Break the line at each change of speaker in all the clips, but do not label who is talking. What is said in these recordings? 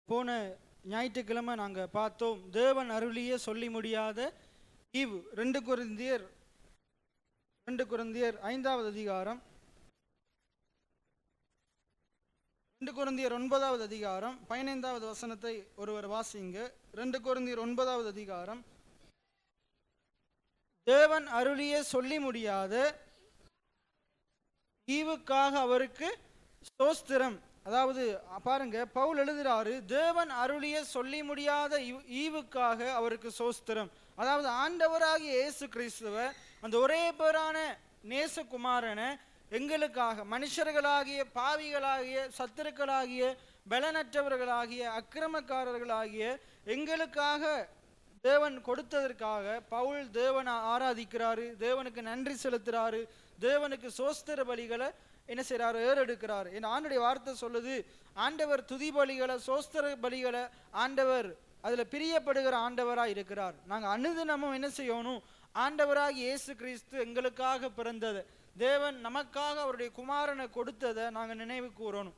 போன ஞாயிற்றுக்கிழமை நாங்கள் பார்த்தோம், தேவன் அருளிய சொல்லி முடியாத ஈவு. 2 கொரிந்தியர் 5வது அதிகாரம், 2 கொரிந்தியர் 9வது அதிகாரம் 15வது வசனத்தை ஒருவர் வாசிங்க. 2 கொரிந்தியர் 9வது அதிகாரம். தேவன் அருளிய சொல்லி முடியாத ஈவுக்காக அவருக்கு ஸ்தோத்திரம். அதாவது பாருங்க, பவுல் எழுதுறாரு, தேவன் அருளிய சொல்லி முடியாத ஈவுக்காக அவருக்கு ஸ்தோத்திரம். அதாவது ஆண்டவராகிய இயேசு கிறிஸ்துவ, அந்த ஒரே பேரான நேசகுமாரனை எங்களுக்காக, மனுஷர்களாகிய, பாவிகளாகிய, சத்துருக்களாகிய, பலனற்றவர்களாகிய, அக்கிரமக்காரர்களாகிய எங்களுக்காக தேவன் கொடுத்ததற்காக பவுல் தேவனை ஆராதிக்கிறாரு, தேவனுக்கு நன்றி செலுத்துறாரு, தேவனுக்கு சோஸ்திர பலிகளை என்ன செய்யறாரு, ஏறெடுக்கிறார். என் ஆண்டுடைய வார்த்தை சொல்லுது, ஆண்டவர் துதி பலிகளை, சோஸ்திர பலிகளை ஆண்டவர் அதுல பிரியப்படுகிற ஆண்டவராக இருக்கிறார். நாங்கள் அனுதினமும் என்ன செய்யணும், ஆண்டவராக இயேசு கிறிஸ்து எங்களுக்காக பிறந்ததை, தேவன் நமக்காக அவருடைய குமாரனை கொடுத்ததை நாங்கள் நினைவு கூறணும்.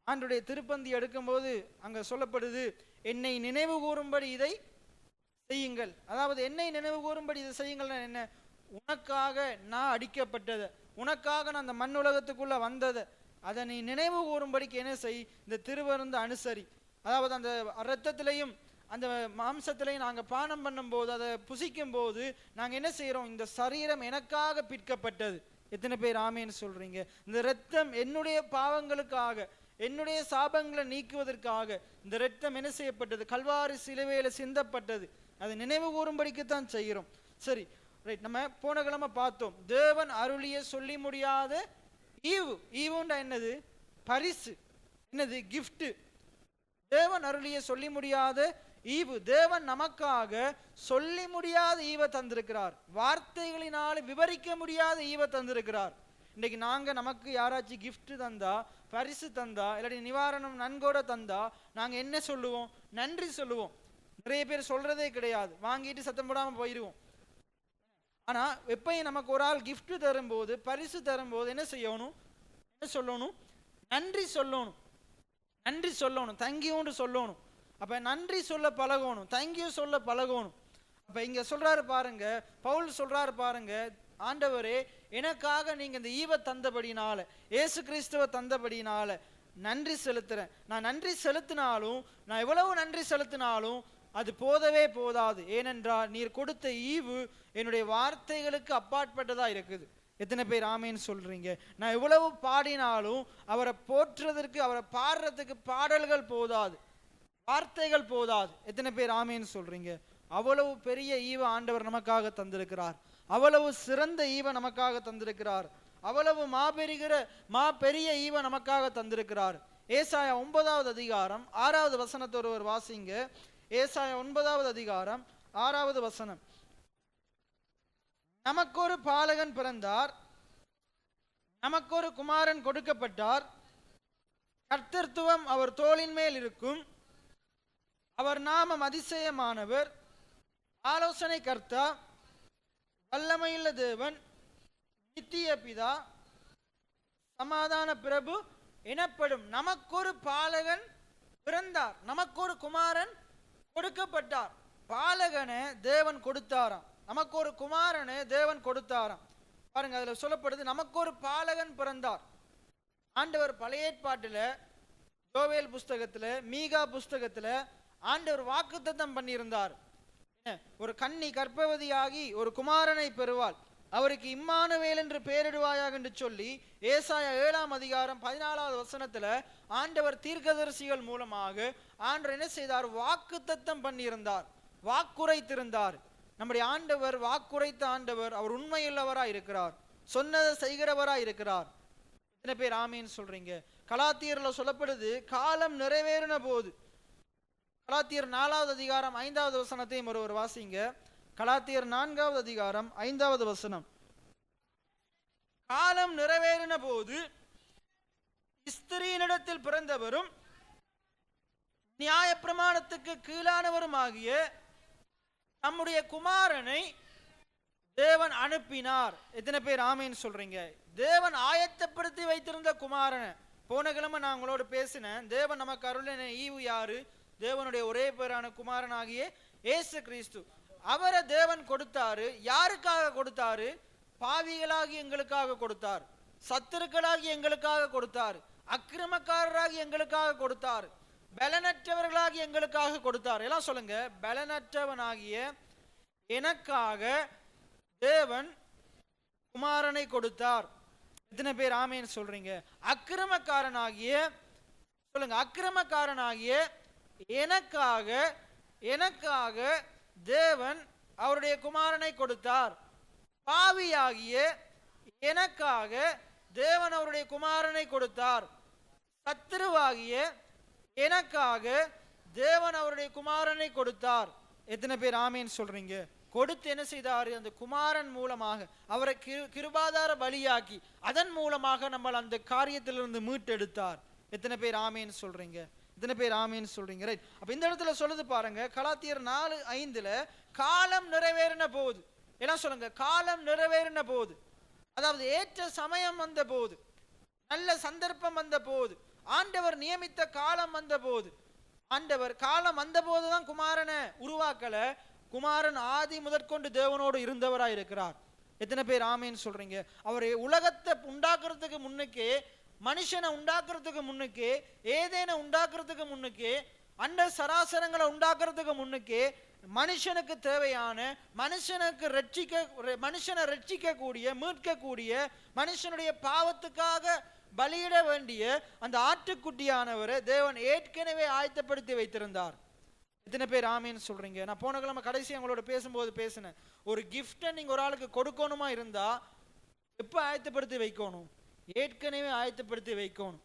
ஆண்டுடைய திருப்பந்தி எடுக்கும்போது அங்க சொல்லப்படுது, என்னை நினைவு கூறும்படி இதை செய்யுங்கள். அதாவது என்னை நினைவு கூறும்படி இதை செய்யுங்கள் என்ன, உனக்காக நான் அடிக்கப்பட்டதை, உனக்காக நான் அந்த மண் உலகத்துக்குள்ள வந்ததை, அதை நீ நினைவு கூறும்படிக்கு என்ன செய், இந்த திருவிருந்து அனுசரி. அதாவது அந்த இரத்தத்திலையும் அந்த மாம்சத்திலையும் நாங்கள் பானம் பண்ணும் போது, அதை புசிக்கும் போது நாங்கள் என்ன செய்யறோம், இந்த சரீரம் எனக்காக பிற்கப்பட்டது. எத்தனை பேர் ஆமேன்னு சொல்றீங்க? இந்த இரத்தம் என்னுடைய பாவங்களுக்காக, என்னுடைய சாபங்களை நீக்குவதற்காக இந்த இரத்தம் என்ன செய்யப்பட்டது, கல்வாரி சிலுவையில சிந்தப்பட்டது. அதை நினைவு கூறும்படிக்குத்தான் செய்கிறோம். சரி, ரைட். நம்ம போன கிழமை பார்த்தோம், தேவன் அருளிய சொல்லி முடியாத ஈவு. ஈவுண்டா என்னது? பரிசு. என்னது? கிஃப்ட். தேவன் அருளிய சொல்லி முடியாத ஈவு. தேவன் நமக்காக சொல்லி முடியாத ஈவை தந்திருக்கிறார். வார்த்தைகளினால் விவரிக்க முடியாத ஈவை தந்திருக்கிறார். இன்னைக்கு நாங்க நமக்கு யாராச்சும் கிஃப்ட் தந்தா, பரிசு தந்தா, இல்லாட்டி நிவாரணம் நன்கொடை தந்தா நாங்க என்ன சொல்லுவோம்? நன்றி சொல்லுவோம். நிறைய பேர் சொல்றதே கிடையாது, வாங்கிட்டு சத்தம் போடாம போயிடுவோம். ஆனா எப்பயும் நமக்கு ஒரு ஆள் கிஃப்ட் தரும்போது, பரிசு தரும்போது என்ன செய்யணும்? என்ன சொல்லணும்? நன்றி சொல்லணும். நன்றி சொல்லணும், தேங்க்யூன்னு சொல்லணும். அப்ப நன்றி சொல்ல பழகணும், தேங்க்யூ சொல்ல பழகணும். அப்ப இங்க சொல்றாரு பாருங்க, பவுல் சொல்றாரு பாருங்க, ஆண்டவரே எனக்காக நீங்க இந்த ஈவை தந்தபடினால, இயேசு கிறிஸ்துவ தந்தபடினால நன்றி செலுத்துறேன். நான் நன்றி செலுத்தினாலும், நான் எவ்வளவு நன்றி செலுத்தினாலும் அது போதவே போதாது. ஏனென்றால் நீர் கொடுத்த ஈவு என்னுடைய வார்த்தைகளுக்கு அப்பாற்பட்டதா இருக்குது. எத்தனை பேர் ஆமேன்னு சொல்றீங்க? நான் எவ்வளவு பாடினாலும் அவரை போற்றுறதற்கு, அவரை பாடுறதுக்கு பாடல்கள் போதாது, வார்த்தைகள் போதாது. எத்தனை பேர் ஆமேன்னு சொல்றீங்க? அவ்வளவு பெரிய ஈவ ஆண்டவர் நமக்காக தந்திருக்கிறார். அவ்வளவு சிறந்த ஈவ நமக்காக தந்திருக்கிறார். அவ்வளவு மாபெரிய ஈவ நமக்காக தந்திருக்கிறார். ஏசாயா 9வது அதிகாரம் 6வது வசனத்தை ஒருவர் வாசிங்க. ஏசாயா 9வது அதிகாரம் 6வது வசனம். நமக்கொரு பாலகன் பிறந்தார், நமக்கொரு குமாரன் கொடுக்கப்பட்டார், கர்த்தத்துவம் அவர் தோளின் மேல் இருக்கும், அவர் நாமம் அதிசயமானவர், ஆலோசனை கர்த்தா, வல்லமையுள்ள தேவன், நித்திய பிதா, சமாதான பிரபு எனப்படும். நமக்கொரு பாலகன் பிறந்தார், நமக்கொரு குமாரன் கொடுக்கப்பட்டார். பாலகனை தேவன் கொடுத்தாராம், நமக்கு ஒரு குமாரனை தேவன் கொடுத்தாராம். பாருங்க, அதுல சொல்லப்படுது, நமக்கு ஒரு பாலகன் பிறந்தார். ஆண்டவர் பழைய ஏற்பாட்டுல, யோவேல் புஸ்தகத்துல, மீகா புஸ்தகத்துல ஆண்டவர் வாக்குத்தத்தம் பண்ணியிருந்தார். ஒரு கன்னி கர்ப்பவதியாகி ஒரு குமாரனை பெறுவாள், அவருக்கு இம்மானுவேல் என்று பெயரிடுவாயாக என்று சொல்லி ஏசாயா 7ஆம் அதிகாரம் 14வது வசனத்துல ஆண்டவர் தீர்க்கதரிசிகள் மூலமாக ஆண்டவர் என்ன செய்தார்? வாக்குத்தத்தம் பண்ணியிருந்தார், வாக்குரைத்திருந்தார். நம்முடைய ஆண்டவர் வாக்குரைத்த ஆண்டவர். அவர் உண்மையுள்ளவராய் இருக்கிறார், சொன்னதை செய்கிறவராய் இருக்கிறார். எத்தனை பேர் ஆமீன்னு சொல்றீங்க? கலாத்தியர்ல சொல்லப்படுது, காலம் நிறைவேறின போது. கலாத்தியர் 4வது அதிகாரம் 5வது வசனத்தையும் ஒருவர் வாசிங்க. கலாத்தியர் 4வது அதிகாரம் 5வது வசனம். காலம் நிறைவேறின போது ஸ்திரீனிடத்தில் பிறந்தவரும் நியாய பிரமாணத்துக்கு கீழானவரும் ஆகிய நம்முடைய குமாரனை தேவன் அனுப்பினார். எத்தனை பேர் ஆமேன்னு சொல்றீங்க? தேவன் ஆயத்தப்படுத்தி வைத்திருந்த குமாரனை, போன கிழமை நான் உங்களோட பேசினேன். தேவன் நமக்கு அருளின ஈவு யாரு? தேவனுடைய ஒரே பேரான குமாரனாகிய இயேசு கிறிஸ்து. அவரை தேவன் கொடுத்தாரு. யாருக்காக கொடுத்தாரு? பாவிகளாகி எங்களுக்காக கொடுத்தார், சத்துருக்களாகி எங்களுக்காக கொடுத்தார், அக்கிரமக்காரராகி எங்களுக்காக கொடுத்தார், பலனற்றவர்களாகி எங்களுக்காக கொடுத்தார். எல்லாம் சொல்லுங்க. பலனற்றவனாகிய எனக்காக தேவன் குமாரனை கொடுத்தார். எத்தனை பேர் ஆமேன்னு சொல்றீங்க? அக்கிரமக்காரனாகிய, சொல்லுங்க, அக்கிரமக்காரனாகிய எனக்காக தேவன் அவருடைய குமாரனை கொடுத்தார். பாவியாகிய எனக்காக தேவன் அவருடைய குமாரனை கொடுத்தார். சத்துருவாகிய எனக்காக தேவன் அவருடைய குமாரனை கொடுத்தார். எத்தனை பேர் ஆமேன்னு சொல்றீங்க? கொடுத்து என்ன செய்தாரு? அந்த குமாரன் மூலமாக அவரை கிருபாதார பலியாக்கி அதன் மூலமாக நம்ம அந்த காரியத்திலிருந்து மீட்டெடுத்தார். எத்தனை பேர் ஆமேன்னு சொல்றீங்க? எத்தனை பேர் ஆமேன்னு சொல்றீங்க? ரைட். அப்ப இந்த இடத்துல சொல்லுது பாருங்க, கலாத்தியர் 4:5 காலம் நிறைவேறின போது, எல்லாம் சொல்லுங்க, காலம் நிறைவேறின போது, அதாவது ஏற்ற சமயம் வந்த போது, நல்ல சந்தர்ப்பம் வந்த போது, ஆண்டவர் நியமித்த காலம் வந்த போது, ஆண்டவர் காலம் வந்த போதுதான் குமாரனை உருவாக்கல. குமாரன் ஆதி முதற்கொண்டு தேவனோடு இருந்தவராய் இருக்கிறார். எத்தனை பேர் ஆமேன்னு சொல்றீங்க? அவரை உலகத்தை உண்டாக்குறதுக்கு முன்னுக்கே, மனுஷனை உண்டாக்குறதுக்கு முன்னுக்கே, ஏதேனை உண்டாக்குறதுக்கு முன்னுக்கே, அண்ட சராசரங்களை உண்டாக்குறதுக்கு முன்னுக்கே மனுஷனுக்கு தேவையான, மனுஷனை ரட்சிக்கக்கூடிய, மீட்கக்கூடிய, மனுஷனுடைய பாவத்துக்காக பலியிட வேண்டிய அந்த ஆட்டுக்குட்டியானவரை தேவன் ஏற்கனவே ஆயத்தப்படுத்தி வைத்திருந்தார். எத்தனை பேர் ஆமேன்னு சொல்றீங்க? நான் போன கிழமை கடைசி அவங்களோட பேசும்போது பேசினேன், ஒரு கிஃப்டை நீங்க ஒரு ஆளுக்கு கொடுக்கணுமா இருந்தா எப்ப ஆயத்தப்படுத்தி வைக்கணும்? ஏற்கனவே ஆயத்தப்படுத்தி வைக்கணும்.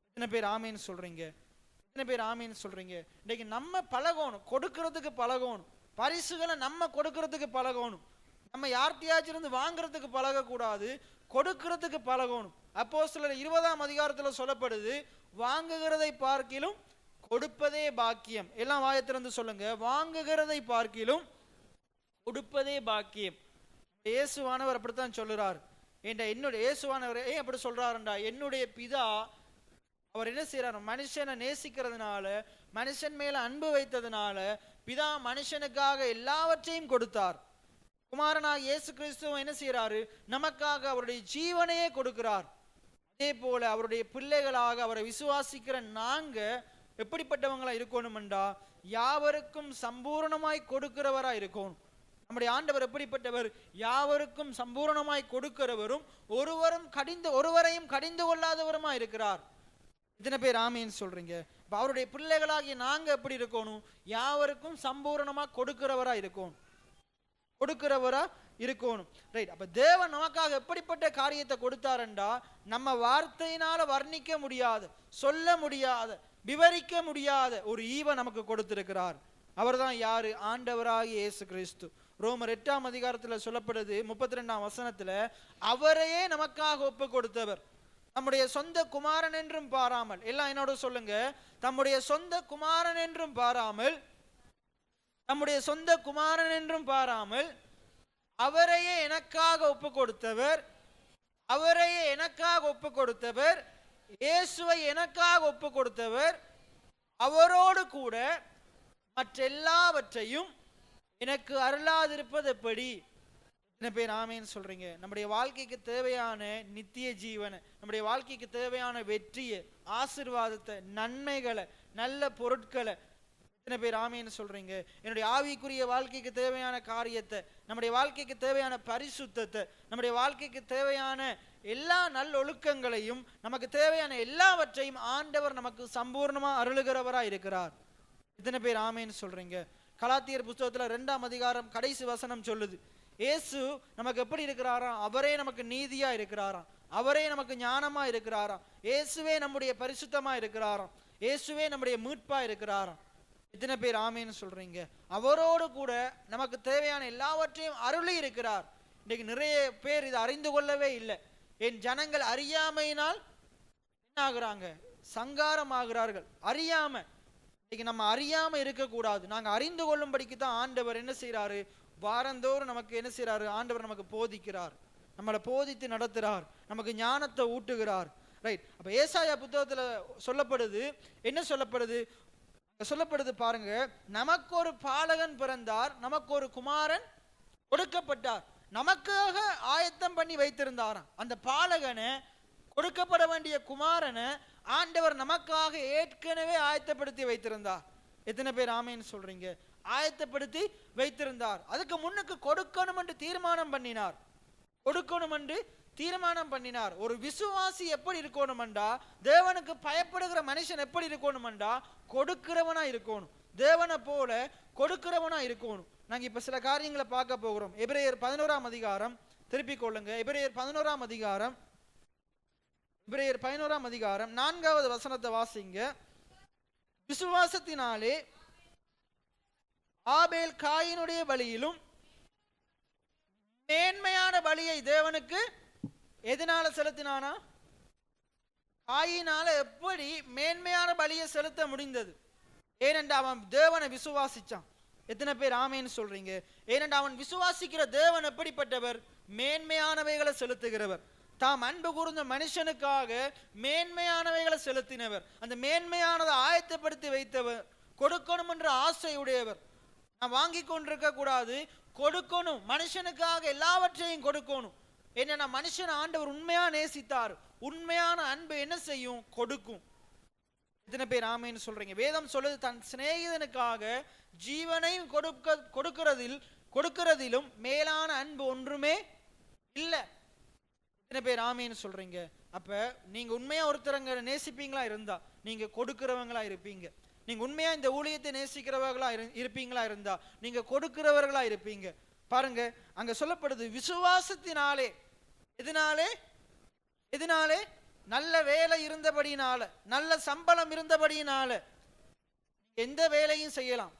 எத்தனை பேர் ஆமேன்னு சொல்றீங்க? எத்தனை பேர் ஆமேன்னு சொல்றீங்க? இன்னைக்கு நம்ம பழகணும், கொடுக்கறதுக்கு பழகணும், பரிசுகளை நம்ம கொடுக்கறதுக்கு பழகணும். நம்ம யார்கிட்டயாச்சிருந்து வாங்குறதுக்கு பழகக்கூடாது, கொடுக்கறதுக்கு பழகணும். அப்போஸ்தலர் 20 சொல்லப்படுது, வாங்குகிறதை பார்க்கிலும் கொடுப்பதே பாக்கியம். எல்லாம் வாயத்திலிருந்து சொல்லுங்க, வாங்குகிறதை பார்க்கிலும் கொடுப்பதே பாக்கியம். இயேசுவானவர் அப்படித்தான் சொல்லுறார். என்னுடைய இயேசுவானவர் ஏன் அப்படி சொல்றாருண்டா, என்னுடைய பிதா அவர் என்ன செய்யறாரு? மனுஷனை நேசிக்கிறதுனால, மனுஷன் மேல அன்பு வைத்ததுனால பிதா மனுஷனுக்காக எல்லாவற்றையும் கொடுத்தார். குமாரனாக இயேசு கிறிஸ்துவ என்ன செய்யறாரு? நமக்காக அவருடைய ஜீவனையே கொடுக்கிறார். அதே போல அவருடைய பிள்ளைகளாக அவரை விசுவாசிக்கிற நாங்க எப்படிப்பட்டவங்களா இருக்கணும்டா, யாவருக்கும் சம்பூர்ணமாய் கொடுக்கிறவரா இருக்கணும். நம்முடைய ஆண்டவர் எப்படிப்பட்டவர்? யாவருக்கும் சம்பூர்ணமாய் கொடுக்கிறவரும் ஒருவரையும் கடிந்து கொள்ளாதவருமா இருக்கிறார். இத்தனை பேர் ஆமேன்னு சொல்றீங்க? அவருடைய பிள்ளைகளாகிய நாங்க எப்படி இருக்கணும்? யாவருக்கும் சம்பூர்ணமா கொடுக்கிறவரா இருக்கணும், கொடுக்கிறவரா இருக்கணும். ரைட். அப்ப தேவன் நமக்காக எப்படிப்பட்ட காரியத்தை கொடுத்தாருண்டா, நம்ம வார்த்தையினால வர்ணிக்க முடியாத, சொல்ல முடியாத, விவரிக்க முடியாத ஒரு ஈவை நமக்கு கொடுத்திருக்கிறார். அவர் தான் யாரு? ஆண்டவராகிய இயேசு கிறிஸ்து. ரோமர் 8 சொல்லப்படுது 32 அவரையே நமக்காக ஒப்பு கொடுத்தவர், நம்முடைய சொந்த குமாரன் என்றும் பாராமல், எல்லாம் என்னோட சொல்லுங்க, தம்முடைய சொந்த குமாரன் என்றும் பாராமல், நம்முடைய சொந்த குமாரன் என்றும் பாராமல் அவரையே எனக்காக ஒப்பு கொடுத்தவர், அவரையே எனக்காக ஒப்பு கொடுத்தவர், இயேசுவை எனக்காக ஒப்பு கொடுத்தவர், அவரோடு கூட மற்றெல்லாவற்றையும் எனக்கு அருளாதிருப்பது எப்படி? என்ன பேர் ஆமேன்னு சொல்றீங்க? நம்முடைய வாழ்க்கைக்கு தேவையான நித்திய ஜீவனை, நம்முடைய வாழ்க்கைக்கு தேவையான வெற்றியை, ஆசீர்வாதத்தை, நன்மைகளை, நல்ல பொருட்களை, எத்தனை பேர் ஆமேன்னு சொல்றீங்க? என்னுடைய ஆவிக்குரிய வாழ்க்கைக்கு தேவையான காரியத்தை, நம்முடைய வாழ்க்கைக்கு தேவையான பரிசுத்தத்தை, நம்முடைய வாழ்க்கைக்கு தேவையான எல்லா நல்லொழுக்கங்களையும், நமக்கு தேவையான எல்லாவற்றையும் ஆண்டவர் நமக்கு சம்பூர்ணமா அருளுகிறவரா இருக்கிறார். எத்தனை பேர் ஆமேன்னு சொல்றீங்க? கலாத்தியர் புத்தகத்துல 2 கடைசி வசனம் சொல்லுது, இயேசு நமக்கு எப்படி இருக்கிறாராம்? அவரே நமக்கு நீதியா இருக்கிறாராம், அவரே நமக்கு ஞானமா இருக்கிறாராம், இயேசுவே நம்முடைய பரிசுத்தமா இருக்கிறாராம், இயேசுவே நம்முடைய மீட்பா இருக்கிறாராம். எத்தனை பேர் ஆமேன்னு சொல்றீங்க? அவரோடு கூட நமக்கு தேவையான எல்லாவற்றையும் அருளி இருக்கிறார். இன்னைக்கு நிறைய பேர் இதை அறிந்து கொள்ளவே இல்லை. என் ஜனங்கள் அறியாமையினால் என்ன ஆகுறாங்க? சங்காரம் ஆகிறார்கள். அறியாம, இன்னைக்கு நம்ம அறியாம இருக்கக்கூடாது. நாங்க அறிந்து கொள்ளும்படிக்கு தான் ஆண்டவர் என்ன செய்யறாரு? வாரந்தோறும் நமக்கு என்ன செய்யறாரு? ஆண்டவர் நமக்கு போதிக்கிறார், நம்மளை போதித்து நடத்துறார், நமக்கு ஞானத்தை ஊட்டுகிறார். ரைட். அப்ப ஏசாயா புத்தகத்துல சொல்லப்படுது, என்ன சொல்லப்படுது? சொல்லப்படுது பாருங்க, நமக்கு ஒரு பாலகன் பிறந்தார், நமக்கு ஒரு குமாரன் கொடுக்கப்பட்டார், நமக்காக ஆயத்தம் பண்ணி வைத்திருந்தாராம். அந்த பாலகனை, கொடுக்கப்பட வேண்டிய குமாரனை ஆண்டவர் நமக்காக ஏற்கனவே ஆயத்தப்படுத்தி வைத்திருந்தார். எத்தனை பேர் ஆமேன்னு சொல்றீங்க? ஆயத்தப்படுத்தி வைத்திருந்தார். அதுக்கு முன்னுக்கு கொடுக்கணும் என்று தீர்மானம் பண்ணினார். கொடுக்கணும் என்று தீர்மானம் பண்ணினார். ஒரு விசுவாசி எப்படி இருக்கணும்டா, தேவனுக்கு பயப்படுகிற மனுஷன் எப்படி இருக்கணும்டா, கொடுக்கிறவனா இருக்கணும். தேவனை போல கொடுக்கிறவனா இருக்கணும். நாங்க இப்ப சில காரியங்களை பார்க்க போகிறோம். எபிரேயர் 11ஆம் அதிகாரம் திருப்பிக் கொள்ளுங்க. எபிரேயர் 11ஆம் அதிகாரம், எபிரேயர் 11ஆம் அதிகாரம் 4வது வசனத்தை வாசிங்க. விசுவாசத்தினாலே ஆபேல் காயினுடைய பலியிலும் மேன்மையான பலியை தேவனுக்கு எதனால செலுத்தினானா? காயினால எப்படி மேன்மையான பலியை செலுத்த முடிந்தது? ஏனென்றா அவன் தேவனை விசுவாசிச்சான். எத்தனை பேர் ஆமேன்னு சொல்றீங்க? ஏனென்றா அவன் விசுவாசிக்கிற தேவன் எப்படிப்பட்டவர்? மேன்மையானவைகளை செலுத்துகிறவர். தாம் அன்பு கூர்ந்த மனுஷனுக்காக மேன்மையானவைகளை செலுத்தினவர். அந்த மேன்மையானதை ஆயத்தப்படுத்தி வைத்தவர். கொடுக்கணும் என்ற ஆசையுடையவர். நான் வாங்கி கொண்டிருக்க கூடாது, கொடுக்கணும். மனுஷனுக்காக எல்லாவற்றையும் கொடுக்கணும். என்னன்னா மனுஷன் ஆண்டவர் உண்மையா நேசித்தார். உண்மையான அன்பு என்ன செய்யும்? கொடுக்கும். எத்தனை பேர் ஆமேன்னு சொல்றீங்க? வேதம் சொல்லுது, தன் சிநேகிதனுக்காக ஜீவனையும் கொடுக்கிறதிலும் மேலான அன்பு ஒன்றுமே இல்லை. எத்தனை பேர் ஆமேன்னு சொல்றீங்க? அப்ப நீங்க உண்மையா ஒருத்தரங்க நேசிப்பீங்களா இருந்தா நீங்க கொடுக்கிறவங்களா இருப்பீங்க. நீங்க உண்மையா இந்த ஊழியத்தை நேசிக்கிறவர்களா இருப்பீங்களா இருந்தா நீங்க கொடுக்கிறவர்களா இருப்பீங்க. பாருங்க, அங்க சொல்லப்படுது விசுவாசத்தினாலே. எதனாலே? நல்ல வேலை இருந்தபடினால, நல்ல சம்பளம் இருந்தபடினால எந்த வேலையும் செய்யலாம்.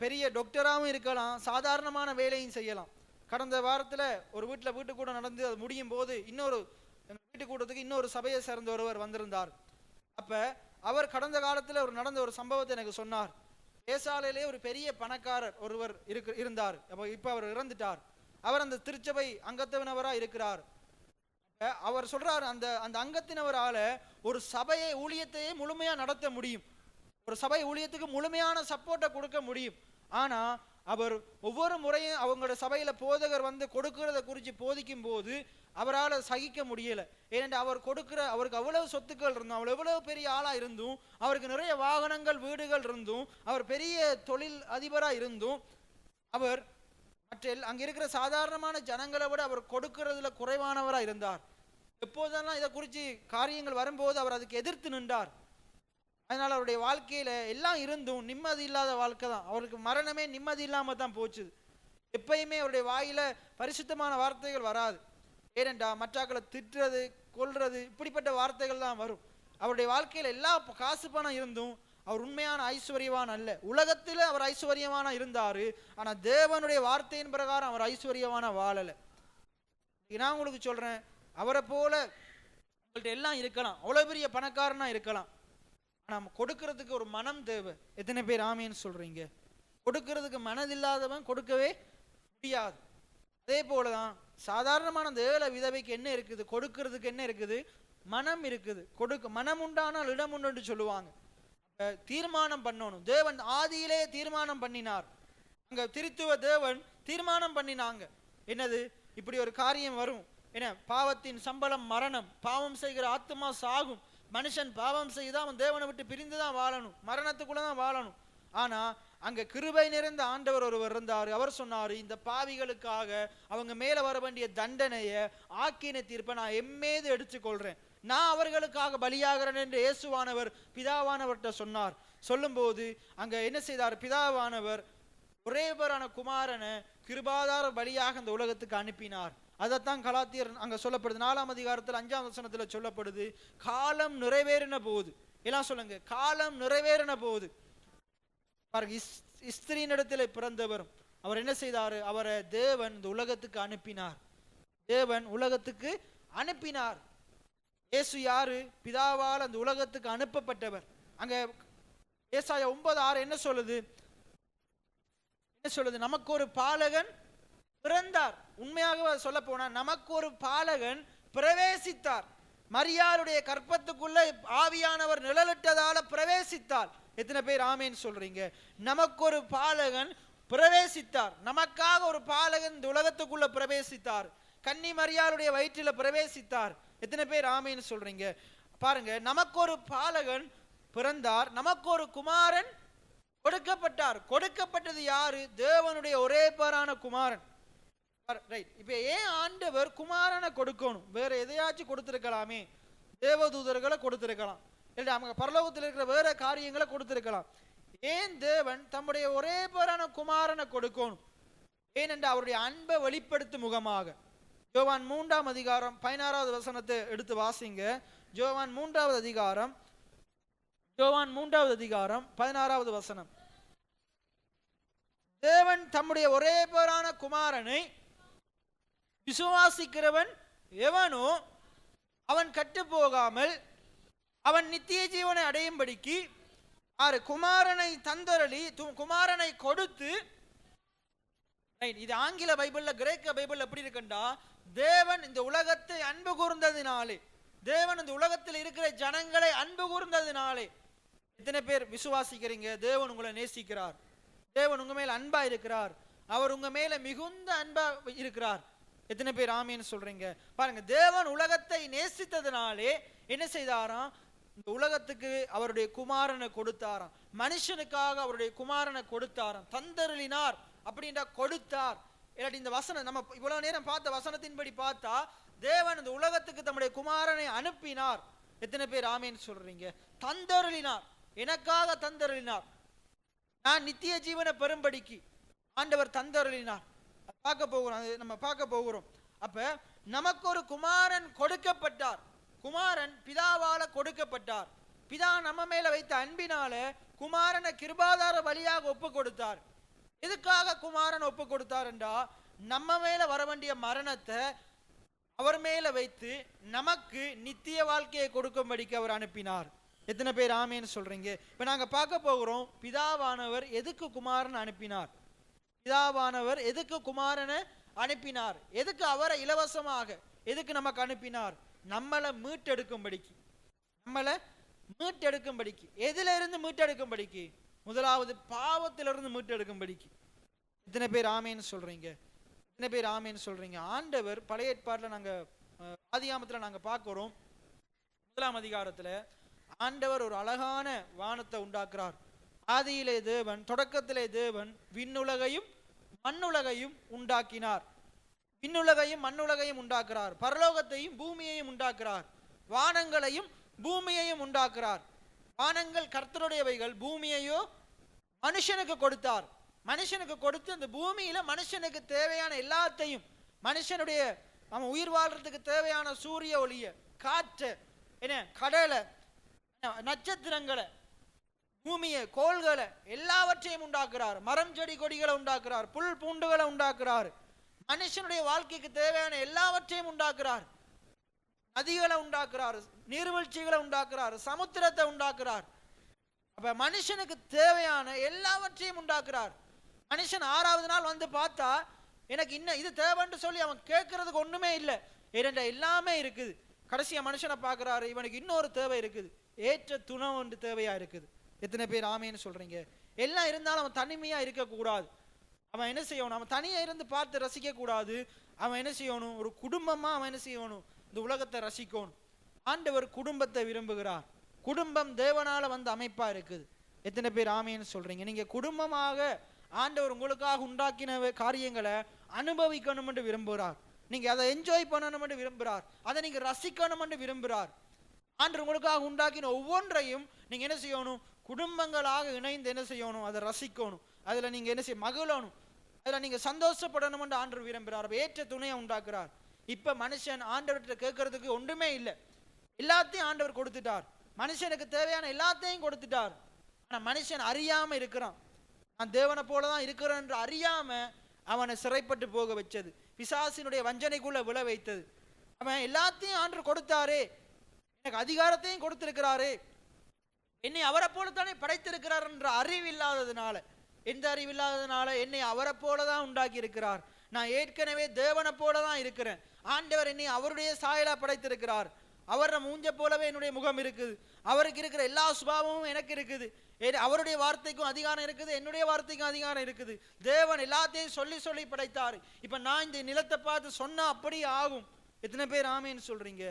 பெரிய டாக்டராகவும் இருக்கலாம், சாதாரணமான வேலையும் செய்யலாம். கடந்த வாரத்தில் ஒரு வீட்டு கூட நடந்து அது முடியும் போது இன்னொரு வீட்டு கூட்டத்துக்கு இன்னொரு சபையை சேர்ந்த ஒருவர் வந்திருந்தார். அப்ப அவர் கடந்த காலத்தில் நடந்த ஒரு சம்பவத்தை எனக்கு சொன்னார். ஏசாலையிலே ஒரு பெரிய பணக்காரர் ஒருவர் இருந்தார். இப்ப அவர் இறந்துட்டார். அவர் அந்த திருச்சபை அங்கத்தினவராக இருக்கிறார். அவர் சொல்றார், அந்த அங்கத்தினவரால ஒரு சபையை ஊழியத்தையே முழுமையா நடத்த முடியும். ஒரு சபை ஊழியத்துக்கு முழுமையான சப்போர்ட்டை கொடுக்க முடியும். ஆனா அவர் ஒவ்வொரு முறையும் அவங்களோட சபையில போதகர் வந்து கொடுக்கிறத குறித்து போதிக்கும் போது அவரால் சகிக்க முடியல. ஏனென்று அவருக்கு அவ்வளவு சொத்துக்கள் இருந்தும், அவர் எவ்வளவு பெரிய ஆளா இருந்தும், அவருக்கு நிறைய வாகனங்கள் வீடுகள் இருந்தும், அவர் பெரிய தொழில் அதிபரா இருந்தும், அவர் அங்க இருக்கிற சாதாரணமான ஜனங்களை விட அவர் கொடுக்கிறதுல குறைவானவரா இருந்தார். எப்போதெல்லாம் இதை குறித்து காரியங்கள் வரும்போது அவர் அதுக்கு எதிர்த்து நின்றார். அதனால அவருடைய வாழ்க்கையில எல்லாம் இருந்தும் நிம்மதி இல்லாத வாழ்க்கை தான். அவருக்கு மரணமே நிம்மதி இல்லாம தான் போச்சுது. எப்பயுமே அவருடைய வாயில பரிசுத்தமான வார்த்தைகள் வராது. ஏனென்றா மற்றாக்களை திட்டுறது, கொல்றது, இப்படிப்பட்ட வார்த்தைகள் தான் வரும். அவருடைய வாழ்க்கையில எல்லா காசு பணம் இருந்தும் அவர் உண்மையான ஐஸ்வர்யவான் அல்ல. உலகத்தில் அவர் ஐஸ்வர்யவானா இருந்தாரு, ஆனா தேவனுடைய வார்த்தையின் பிரகாரம் அவர் ஐஸ்வர்யவானா வாழல. நான் உங்களுக்கு சொல்றேன், அவரை போல உங்கள்கிட்ட எல்லாம் இருக்கலாம், அவ்வளவு பெரிய பணக்காரனா இருக்கலாம், ஆனா கொடுக்கறதுக்கு ஒரு மனம் தேவை. எத்தனை பேர் ஆமேன்னு சொல்றீங்க? கொடுக்கறதுக்கு மனதில்லாதவன் கொடுக்கவே முடியாது. அதே போலதான் சாதாரணமான அந்த ஏழை விதவைக்கு என்ன இருக்குது? கொடுக்கறதுக்கு என்ன இருக்குது? மனம் இருக்குது. மனம் உண்டானால் இடம் உண்டு சொல்லுவாங்க. தீர்மானம் பண்ணணும். தேவன் ஆதியிலே தீர்மானம் பண்ணினார். அங்க திருத்துவ தேவன் தீர்மானம் பண்ணினாங்க. என்னது? இப்படி ஒரு காரியம் வரும். என்ன? பாவத்தின் சம்பளம் மரணம், பாவம் செய்கிற ஆத்மா சாகும். மனுஷன் பாவம் செய்தா அவன் தேவனை விட்டு பிரிந்துதான் வாழணும், மரணத்துக்குள்ளதான் வாழணும். ஆனா அங்க கிருபை நிறைந்த ஆண்டவர் ஒருவர் இருந்தாரு. அவர் சொன்னாரு, இந்த பாவிகளுக்காக அவங்க மேல வர வேண்டிய தண்டனைய ஆக்கின தீர்ப்பை நான் எம்மேது எடுத்துக்கொள்றேன், நான் அவர்களுக்காக பலியாகிறேன் என்று இயேசுவானவர் பிதாவானவர்கிட்ட சொன்னார். சொல்லும் போது அங்க என்ன செய்தார்? பிதாவானவர் ஒரே பேரான குமாரனை கிருபாதார பலியாக இந்த உலகத்துக்கு அனுப்பினார். அதைத்தான் கலாத்தியர் அங்க சொல்லப்படுது 4ஆம் அதிகாரத்தில் 5ஆம் வசனத்துல சொல்லப்படுது. காலம் நிறைவேறின போது, எல்லாம் சொல்லுங்க, காலம் நிறைவேறின போது பாருங்க, ஸ்திரீனிடத்தில் பிறந்தவரும் அவர் என்ன செய்தாரு? அவரை தேவன் இந்த உலகத்துக்கு அனுப்பினார். தேவன் உலகத்துக்கு அனுப்பினார். இயேசு யாரு? பிதாவால் அந்த உலகத்துக்கு அனுப்பப்பட்டவர். அங்க ஏசாயா 9:6 என்ன சொல்லுது? நமக்கு ஒரு பாலகன் பிறந்தார். உண்மையாக சொல்ல போனா நமக்கு ஒரு பாலகன் பிரவேசித்தார். மரியாளுடைய கற்பத்துக்குள்ள ஆவியானவர் நிழலிட்டதால பிரவேசித்தார். எத்தனை பேர் ஆமேன்னு சொல்றீங்க? நமக்கு ஒரு பாலகன் பிரவேசித்தார், நமக்காக ஒரு பாலகன் இந்த உலகத்துக்குள்ள பிரவேசித்தார், கன்னி மரியாளுடைய வயிற்றில பிரவேசித்தார். எத்தனை பேர் ஆமேன்னு சொல்றீங்க? பாருங்க, நமக்கு ஒரு பாலகன் பிறந்தார், நமக்கு ஒரு குமாரன் கொடுக்கப்பட்டார். கொடுக்கப்பட்டது யாரு? தேவனுடைய ஒரே பேரான குமாரன். ரைட். இப்ப ஏன் ஆண்டவர் குமாரனை கொடுக்கணும்? வேற எதையாச்சும் கொடுத்திருக்கலாமே, தேவதூதர்களை கொடுத்திருக்கலாம், இல்லை அவங்க பரலோகத்தில் இருக்கிற வேற காரியங்களை கொடுத்திருக்கலாம். ஏன் தேவன் தம்முடைய ஒரே பேரான குமாரனை கொடுக்கணும்? ஏனென்று அவருடைய அன்பை வெளிப்படுத்தும் முகமாக. யோவான் 3ஆம் அதிகாரம் 16வது வசனத்தை எடுத்து வாசிங்க. யோவான் 3வது அதிகாரம் 16வது வசனம். தேவன் தம்முடைய ஒரே பேரான குமாரனை விசுவாசிக்கிறவன் எவனோ அவன் கட்டு போகாமல் அவன் நித்திய ஜீவனை அடையும்படிக்கு குமாரனை தந்தரளி, குமாரனை கொடுத்து. இது ஆங்கில பைபிள்ல, கிரேக்க பைபிள் எப்படி இருக்குண்டா, தேவன் இந்த உலகத்தை அன்பு கூர்ந்ததினாலே, தேவன் இந்த உலகத்தில் இருக்கிற ஜனங்களை அன்பு கூர்ந்ததினாலே. எத்தனை பேர் விசுவாசிக்கிறீங்க? தேவன் உங்களை நேசிக்கிறார், தேவன் உங்க மேல அன்பா இருக்கிறார், அவர் உங்க மேல மிகுந்த அன்பா இருக்கிறார். எத்தனை பேர் ஆமீன்னு சொல்றீங்க? பாருங்க, தேவன் உலகத்தை நேசித்ததினாலே என்ன செய்தாராம்? இந்த உலகத்துக்கு அவருடைய குமாரனை கொடுத்தாராம், மனுஷனுக்காக அவருடைய குமாரனை கொடுத்தாராம், தந்தருளினார் அப்படின்ற கொடுத்தார். இல்லாட்டி இந்த வசனம் நம்ம இவ்வளவு நேரம் பார்த்த வசனத்தின்படி பார்த்தா தேவன் இந்த உலகத்துக்கு தம்முடைய குமாரனை அனுப்பினார். எத்தனை பேர் ஆமீன்னு சொல்றீங்க? தந்தருளினார், எனக்காக தந்தருளினார், நான் நித்திய ஜீவனை பெறும்படிக்கு ஆண்டவர் தந்தருளினார். பார்க்க போகிறோம், அது நம்ம பார்க்க போகிறோம். அப்ப நமக்கு ஒரு குமாரன் கொடுக்கப்பட்டார், குமாரன் பிதாவால கொடுக்கப்பட்டார். பிதா நம்ம மேல வைத்த அன்பினால குமாரனை கிருபாதார வழியாக ஒப்பு கொடுத்தார். எதுக்காக குமாரன் ஒப்பு கொடுத்தார் என்றா, நம்ம மேல வர வேண்டிய மரணத்தை அவர் மேல வைத்து நமக்கு நித்திய வாழ்க்கையை கொடுக்கும்படிக்கு அவர் அனுப்பினார். எத்தனை பேர் ஆமேன்னு சொல்றீங்க? இப்ப நாங்க பார்க்க போகிறோம், பிதாவானவர் எதுக்கு குமாரன் அனுப்பினார்? பிதாவானவர் எதுக்கு குமாரனை அனுப்பினார்? எதுக்கு அவரை இலவசமாக எதுக்கு நமக்கு அனுப்பினார்? நம்மளை மீட்டெடுக்கும்படிக்கு, நம்மளை மீட்டெடுக்கும்படிக்கு. எதுல இருந்து மீட்டெடுக்கும்படிக்கு? முதலாவது பாவத்திலிருந்து மீட்டெடுக்கும்படிக்கு. இத்தனை பேர் ஆமேன்னு சொல்றீங்க? இத்தனை பேர் ஆமேன்னு சொல்றீங்க? ஆண்டவர் பழைய ஏற்பாட்டுல நாங்க ஆதியாமத்துல நாங்க பார்க்கிறோம், 1ஆம் அதிகாரத்துல ஆண்டவர் ஒரு அழகான வானத்தை உண்டாக்குறார். ஆதியிலே தேவன், தொடக்கத்திலே தேவன் விண்ணுலகையும் மண்ணுலகையும் உண்டாக்கினார். விண்ணுலகையும் மண்ணுலகையும் உண்டாக்குறார், பரலோகத்தையும் பூமியையும் உண்டாக்குறார், வானங்களையும் பூமியையும் உண்டாக்குறார். வானங்கள் கர்த்தருடையவைகள், பூமியையோ மனுஷனுக்கு கொடுத்தார். மனுஷனுக்கு கொடுத்து அந்த பூமியில மனுஷனுக்கு தேவையான எல்லாத்தையும், மனுஷனுடைய அவன் உயிர் வாழ்றதுக்கு தேவையான சூரிய ஒளிய, காற்று, என்ன கடலை, நட்சத்திரங்களை, பூமியை, கோள்களை எல்லாவற்றையும் உண்டாக்குறார். மரம் செடி கொடிகளை உண்டாக்குறார், புல் பூண்டுகளை உண்டாக்குறார், மனுஷனுடைய வாழ்க்கைக்கு தேவையான எல்லாவற்றையும் உண்டாக்குறார். நதிகளை உண்டாக்குறார், நீர்வீழ்ச்சிகளை உண்டாக்குறார், சமுத்திரத்தை உண்டாக்குறார். அப்ப மனுஷனுக்கு தேவையான எல்லாவற்றையும் உண்டாக்குறார். மனுஷன் 6வது நாள் வந்து பார்த்தா எனக்கு இன்னும் இது தேவைன்னு சொல்லி அவன் கேட்கறதுக்கு ஒண்ணுமே இல்லை, இரண்ட எல்லாமே இருக்குது. கடைசியா மனுஷனை பார்க்கிறாரு, இவனுக்கு இன்னொரு தேவை இருக்குது, ஏற்ற துணை ஒன்று தேவையா இருக்குது. எத்தனை பேர் ஆமேன்னு சொல்றீங்க? எல்லாம் இருந்தாலும் அவன் தனிமையா இருக்கக்கூடாது. அவன் என்ன செய்யணும்? அவன் தனியா இருந்து பார்த்து ரசிக்க கூடாது. அவன் என்ன செய்யணும்? ஒரு குடும்பமா அவன் என்ன செய்யணும்? இந்த உலகத்தை ரசிக்கணும். ஆண்டவர் குடும்பத்தை விரும்புகிறார். குடும்பம் தேவனால வந்து அமைப்பா இருக்குது. எத்தனை பேர் ஆமேன்னு சொல்றீங்க? நீங்க குடும்பமாக ஆண்டவர் உங்களுக்காக உண்டாக்கின காரியங்களை அனுபவிக்கணும் என்று விரும்புகிறார். நீங்க அதை என்ஜாய் பண்ணணும் என்று விரும்புகிறார். அதை நீங்க ரசிக்கணும் என்று விரும்புகிறார். ஆண்டவர் உங்களுக்காக உண்டாக்கின ஒவ்வொன்றையும் நீங்க என்ன செய்யணும்? குடும்பங்களாக இணைந்து என்ன செய்யணும்? அதை ரசிக்கணும். அதுல நீங்க என்ன செய்ய மகிழணும், அதுல நீங்க சந்தோஷப்படணும் என்று ஆண்டவர் விரும்புகிறார். ஏற்ற துணையை உண்டாக்குறார். இப்ப மனுஷன் ஆண்டவர்கிட்ட கேட்கறதுக்கு ஒன்றுமே இல்லை, எல்லாத்தையும் ஆண்டவர் கொடுத்துட்டார். மனுஷனுக்கு தேவையான எல்லாத்தையும் கொடுத்துட்டார். ஆனா மனுஷன் அறியாம இருக்கிறான். நான் தேவனை போலதான் இருக்கிறேன் என்று அறியாம அவனை சிறைப்பட்டு போக வச்சது, பிசாசினுடைய வஞ்சனைக்குள்ள விழ வைத்தது. அவன் எல்லாத்தையும் ஆண்டவர் கொடுத்தாரே, எனக்கு அதிகாரத்தையும் கொடுத்திருக்கிறாரே, என்னை அவரை போலத்தானே படைத்திருக்கிறார் என்ற அறிவில்லாததுனால, எந்த அறிவில்லாததுனால என்னை அவரை போலதான் உண்டாக்கி இருக்கிறார். நான் ஏற்கனவே தேவனை போலதான் இருக்கிறேன். ஆண்டவர் என்னை அவருடைய சாயலா படைத்திருக்கிறார். அவர மூஞ்ச போலவே என்னுடைய முகம் இருக்குது. அவருக்கு இருக்கிற எல்லா சுபாவமும் எனக்கு இருக்குது. அவருடைய வார்த்தைக்கும் அதிகாரம் இருக்குது, என்னுடைய வார்த்தைக்கும் அதிகாரம் இருக்குது. தேவன் எல்லாத்தையும் சொல்லி சொல்லி படைத்தாரு. இப்ப நான் இந்த நிலத்தை பார்த்து சொன்னா அப்படியே ஆகும். எத்தனை பேர் ஆமேன்னு சொல்றீங்க?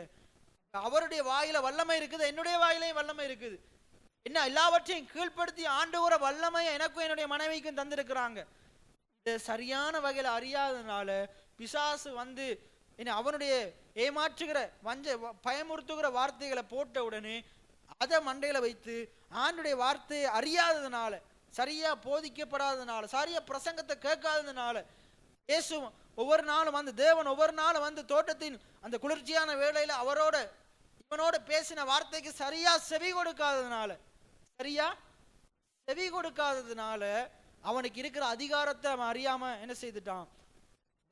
அவருடைய வாயில வல்லமை இருக்குது, என்னுடைய வாயிலையும் வல்லமை இருக்குது. என்ன எல்லாவற்றையும் கீழ்ப்படுத்தி ஆண்டவர வல்லமையை எனக்கும் என்னுடைய மனைவிக்கும் தந்திருக்கிறாங்க. இதை சரியான வகையில் அறியாததுனால பிசாசு வந்து என்ன அவனுடைய ஏமாற்றுகிற பயமுறுத்துகிற வார்த்தைகளை போட்ட உடனே அதை மண்டையில வைத்து ஆண்டுடைய வார்த்தையை அறியாததுனால, சரியா போதிக்கப்படாததுனால, சரியா பிரசங்கத்தை கேட்காததுனால, இயேசு ஒவ்வொரு நாளும் வந்து தேவன் ஒவ்வொரு நாளும் வந்து தோட்டத்தின் அந்த குளிர்ச்சியான வேளையில அவரோட இவனோட பேசின வார்த்தைக்கு சரியா செவி கொடுக்காததுனால அவனுக்கு இருக்கிற அதிகாரத்தை அவன் அறியாம என்ன செய்துட்டான்?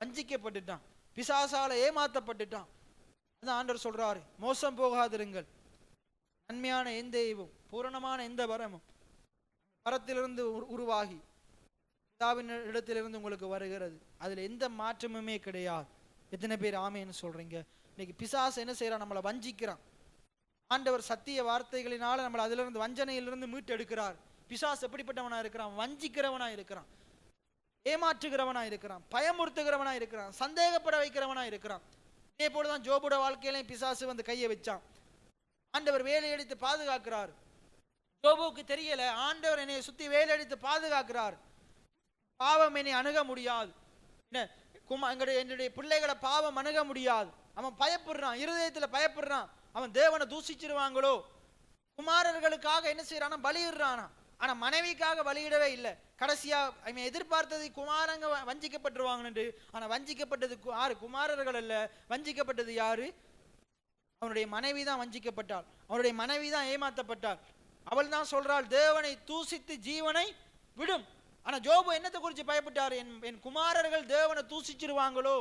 வஞ்சிக்கப்பட்டுட்டான், பிசாசால ஏமாத்தப்பட்டுட்டான். அதான் ஆண்டவர் சொல்றாரு, மோசம் போகாதிருங்கள். நன்மையான எந்த ஈவும் பூரணமான எந்த வரமும் வரத்திலிருந்து உருவாகி பிதாவின் இடத்திலிருந்து உங்களுக்கு வருகிறது. அதுல எந்த மாற்றமுமே கிடையாது. எத்தனை பேர் ஆமேன்னு சொல்றீங்க? இன்னைக்கு பிசாசு என்ன செய்யறான்? நம்மளை வஞ்சிக்கிறான். ஆண்டவர் சத்திய வார்த்தைகளினால நம்மளை அதிலிருந்து வஞ்சனையிலிருந்து மீட்டு எடுக்கிறார். பிசாசு எப்படிப்பட்டவனா இருக்கிறான்? வஞ்சிக்கிறவனா இருக்கிறான், ஏமாற்றுகிறவனா இருக்கிறான், பயமுறுத்துகிறவனா இருக்கிறான், சந்தேகப்பட வைக்கிறவனா இருக்கிறான். இதே போலதான் ஜோபுட வாழ்க்கையிலையும் பிசாசு வந்து கையை வச்சான். ஆண்டவர் வேலையடித்து பாதுகாக்கிறார். ஜோபுக்கு தெரியல, ஆண்டவர் என்னை சுத்தி வேலையடித்து பாதுகாக்கிறார். பாவம் என்னை அணுக முடியாது, என்னுடைய பிள்ளைகளை பாவம் அணுக முடியாது. அவன் பயப்படுறான், இருதயத்துல பயப்படுறான். அவன் தேவனை தூசிச்சிருவாங்களோ. குமாரர்களுக்காக என்ன செய்யறானா? பலியிடுறானா. ஆனா மனைவிக்காக பலியிடவே இல்லை. கடைசியா அவன் எதிர்பார்த்தது குமாரங்க வஞ்சிக்கப்பட்டுருவாங்கன்னு. ஆனா வஞ்சிக்கப்பட்டது யாரு? குமாரர்கள் அல்ல. வஞ்சிக்கப்பட்டது யாரு? அவனுடைய மனைவி தான் வஞ்சிக்கப்பட்டாள். அவனுடைய மனைவி தான் ஏமாத்தப்பட்டாள். அவள் தான் சொல்றாள், தேவனை தூசித்து ஜீவனை விடும். ஆனா ஜோபு என்னத்தை குறித்து பயப்பட்டாரு? என் குமாரர்கள் தேவனை தூசிச்சிருவாங்களோ,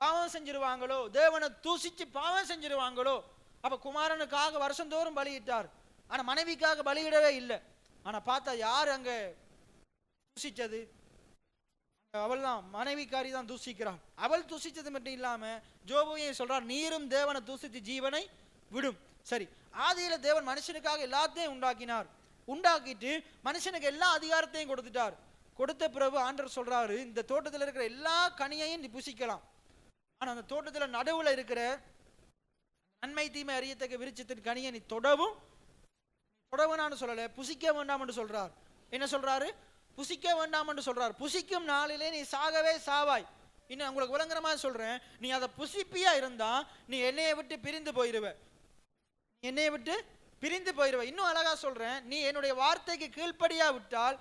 பாவம் செஞ்சிருவாங்களோ, தேவனை தூசிச்சு பாவம் செஞ்சிருவாங்களோ. அப்ப குமாரனுக்காக வருஷந்தோறும் பலியிட்டார். ஆனா மனைவிக்காக பலியிடவே இல்லை. ஆனா பார்த்தா யார் அங்க தூசிச்சது? அவள் தான், மனைவிக்காரி தான் தூசிக்கிறாள். அவள் தூசிச்சது மட்டும் இல்லாம ஜோபுவையும் சொல்றார், நீரும் தேவனை தூசித்து ஜீவனை விடும். சரி, ஆதியில தேவன் மனுஷனுக்காக எல்லாத்தையும் உண்டாக்கிட்டு மனுஷனுக்கு எல்லா அதிகாரத்தையும் கொடுத்துட்டார். கொடுத்த பிறகு ஆண்டவர் சொல்றாரு, இந்த தோட்டத்தில் இருக்கிற எல்லா கனியையும் நீ புசிக்கலாம். ஆனா அந்த தோட்டத்துல நடுவுல இருக்கிற நன்மை தீமை அறியத்தக்க விருட்சத்தின் கனியை நீ தொடவுனான்னு சொல்லல, புசிக்க வேண்டாம் என்று சொல்றார். என்ன சொல்றாரு? புசிக்க வேண்டாம் என்று சொல்றார். புசிக்கும் நாளிலே நீ சாகவே சாவாய். இன்னும் உங்களுக்கு விளங்குற மாதிரி சொல்றேன், நீ அதை புசிப்பியா இருந்தா நீ என்னையை விட்டு பிரிந்து போயிருவ. இன்னும் அழகா சொல்றேன், நீ என்னுடைய வார்த்தைக்கு கீழ்ப்படியா விட்டால்,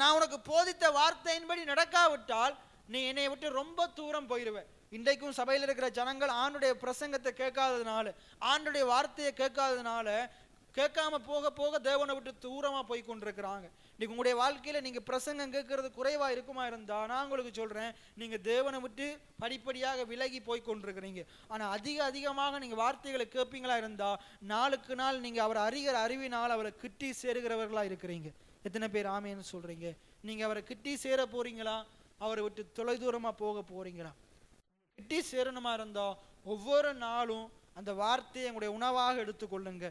நான் உனக்கு போதித்த வார்த்தையின்படி நடக்காவிட்டால் நீ என்னை விட்டு ரொம்ப தூரம் போயிருவ. இன்றைக்கும் சபையில் இருக்கிற ஜனங்கள் ஆண்டுடைய பிரசங்கத்தை கேட்காததுனால, ஆண்டுடைய வார்த்தையை கேட்காததுனால, கேட்காம போக போக தேவனை விட்டு தூரமா போய் கொண்டிருக்கிறாங்க. இன்னைக்கு உங்களுடைய வாழ்க்கையில நீங்க பிரசங்கம் கேட்கறது குறைவா இருக்குமா இருந்தா, நான் உங்களுக்கு சொல்றேன், நீங்க தேவனை விட்டு படிப்படியாக விலகி போய் கொண்டிருக்கிறீங்க. ஆனா அதிகமாக நீங்க வார்த்தைகளை கேட்பீங்களா இருந்தா, நாளுக்கு நாள் நீங்க அவர் அறிகிற அறிவினால் அவரை கிட்டி சேருகிறவர்களா இருக்கிறீங்க. எத்தனை பேர் ஆமேன்னு சொல்றீங்க? நீங்க அவரை கிட்டி சேர போறீங்களா, அவரை விட்டு தொலை தூரமா போக போறீங்களா? கிட்டி சேரணுமா இருந்தா ஒவ்வொரு நாளும் அந்த வார்த்தையை உங்களுடைய உணவாக எடுத்துக்கொள்ளுங்க.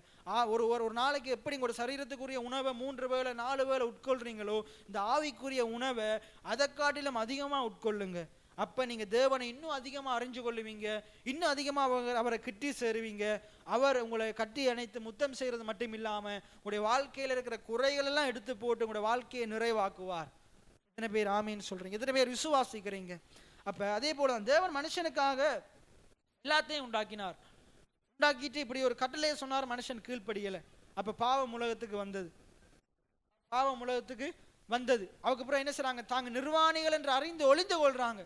ஒரு நாளைக்கு எப்படி உங்களுடைய சரீரத்துக்குரிய உணவை 3 வேளை 4 வேளை உட்கொள்றீங்களோ, இந்த ஆவிக்குரிய உணவை அதை காட்டிலும் அதிகமாக உட்கொள்ளுங்க. அப்ப நீங்க தேவனை இன்னும் அதிகமாக அறிஞ்சு கொள்ளுவீங்க, இன்னும் அதிகமாக அவரை கிட்டி சேருவீங்க. அவர் உங்களை கட்டி அணைத்து முத்தம் செய்யறது மட்டும் இல்லாம உங்களுடைய வாழ்க்கையில் இருக்கிற குறைகள் எல்லாம் எடுத்து போட்டு உங்களுடைய வாழ்க்கையை நிறைவாக்குவார். எத்தனை பேர் ஆமீன்னு சொல்றீங்க? எத்தனை பேர் விசுவாசிக்கிறீங்க? அப்ப அதே போல தேவன் மனுஷனுக்காக எல்லாத்தையும் உண்டாக்கிட்டு இப்படி ஒரு கட்டளையை சொன்னார், மனுஷன் கீழ்ப்படியல. அப்ப பாவம் உலகத்துக்கு வந்தது. அதுக்கப்புறம் என்ன செய்றாங்க? தாங்க நிர்வாணிகள் என்று அறிந்து ஒளிந்து கொள்றாங்க.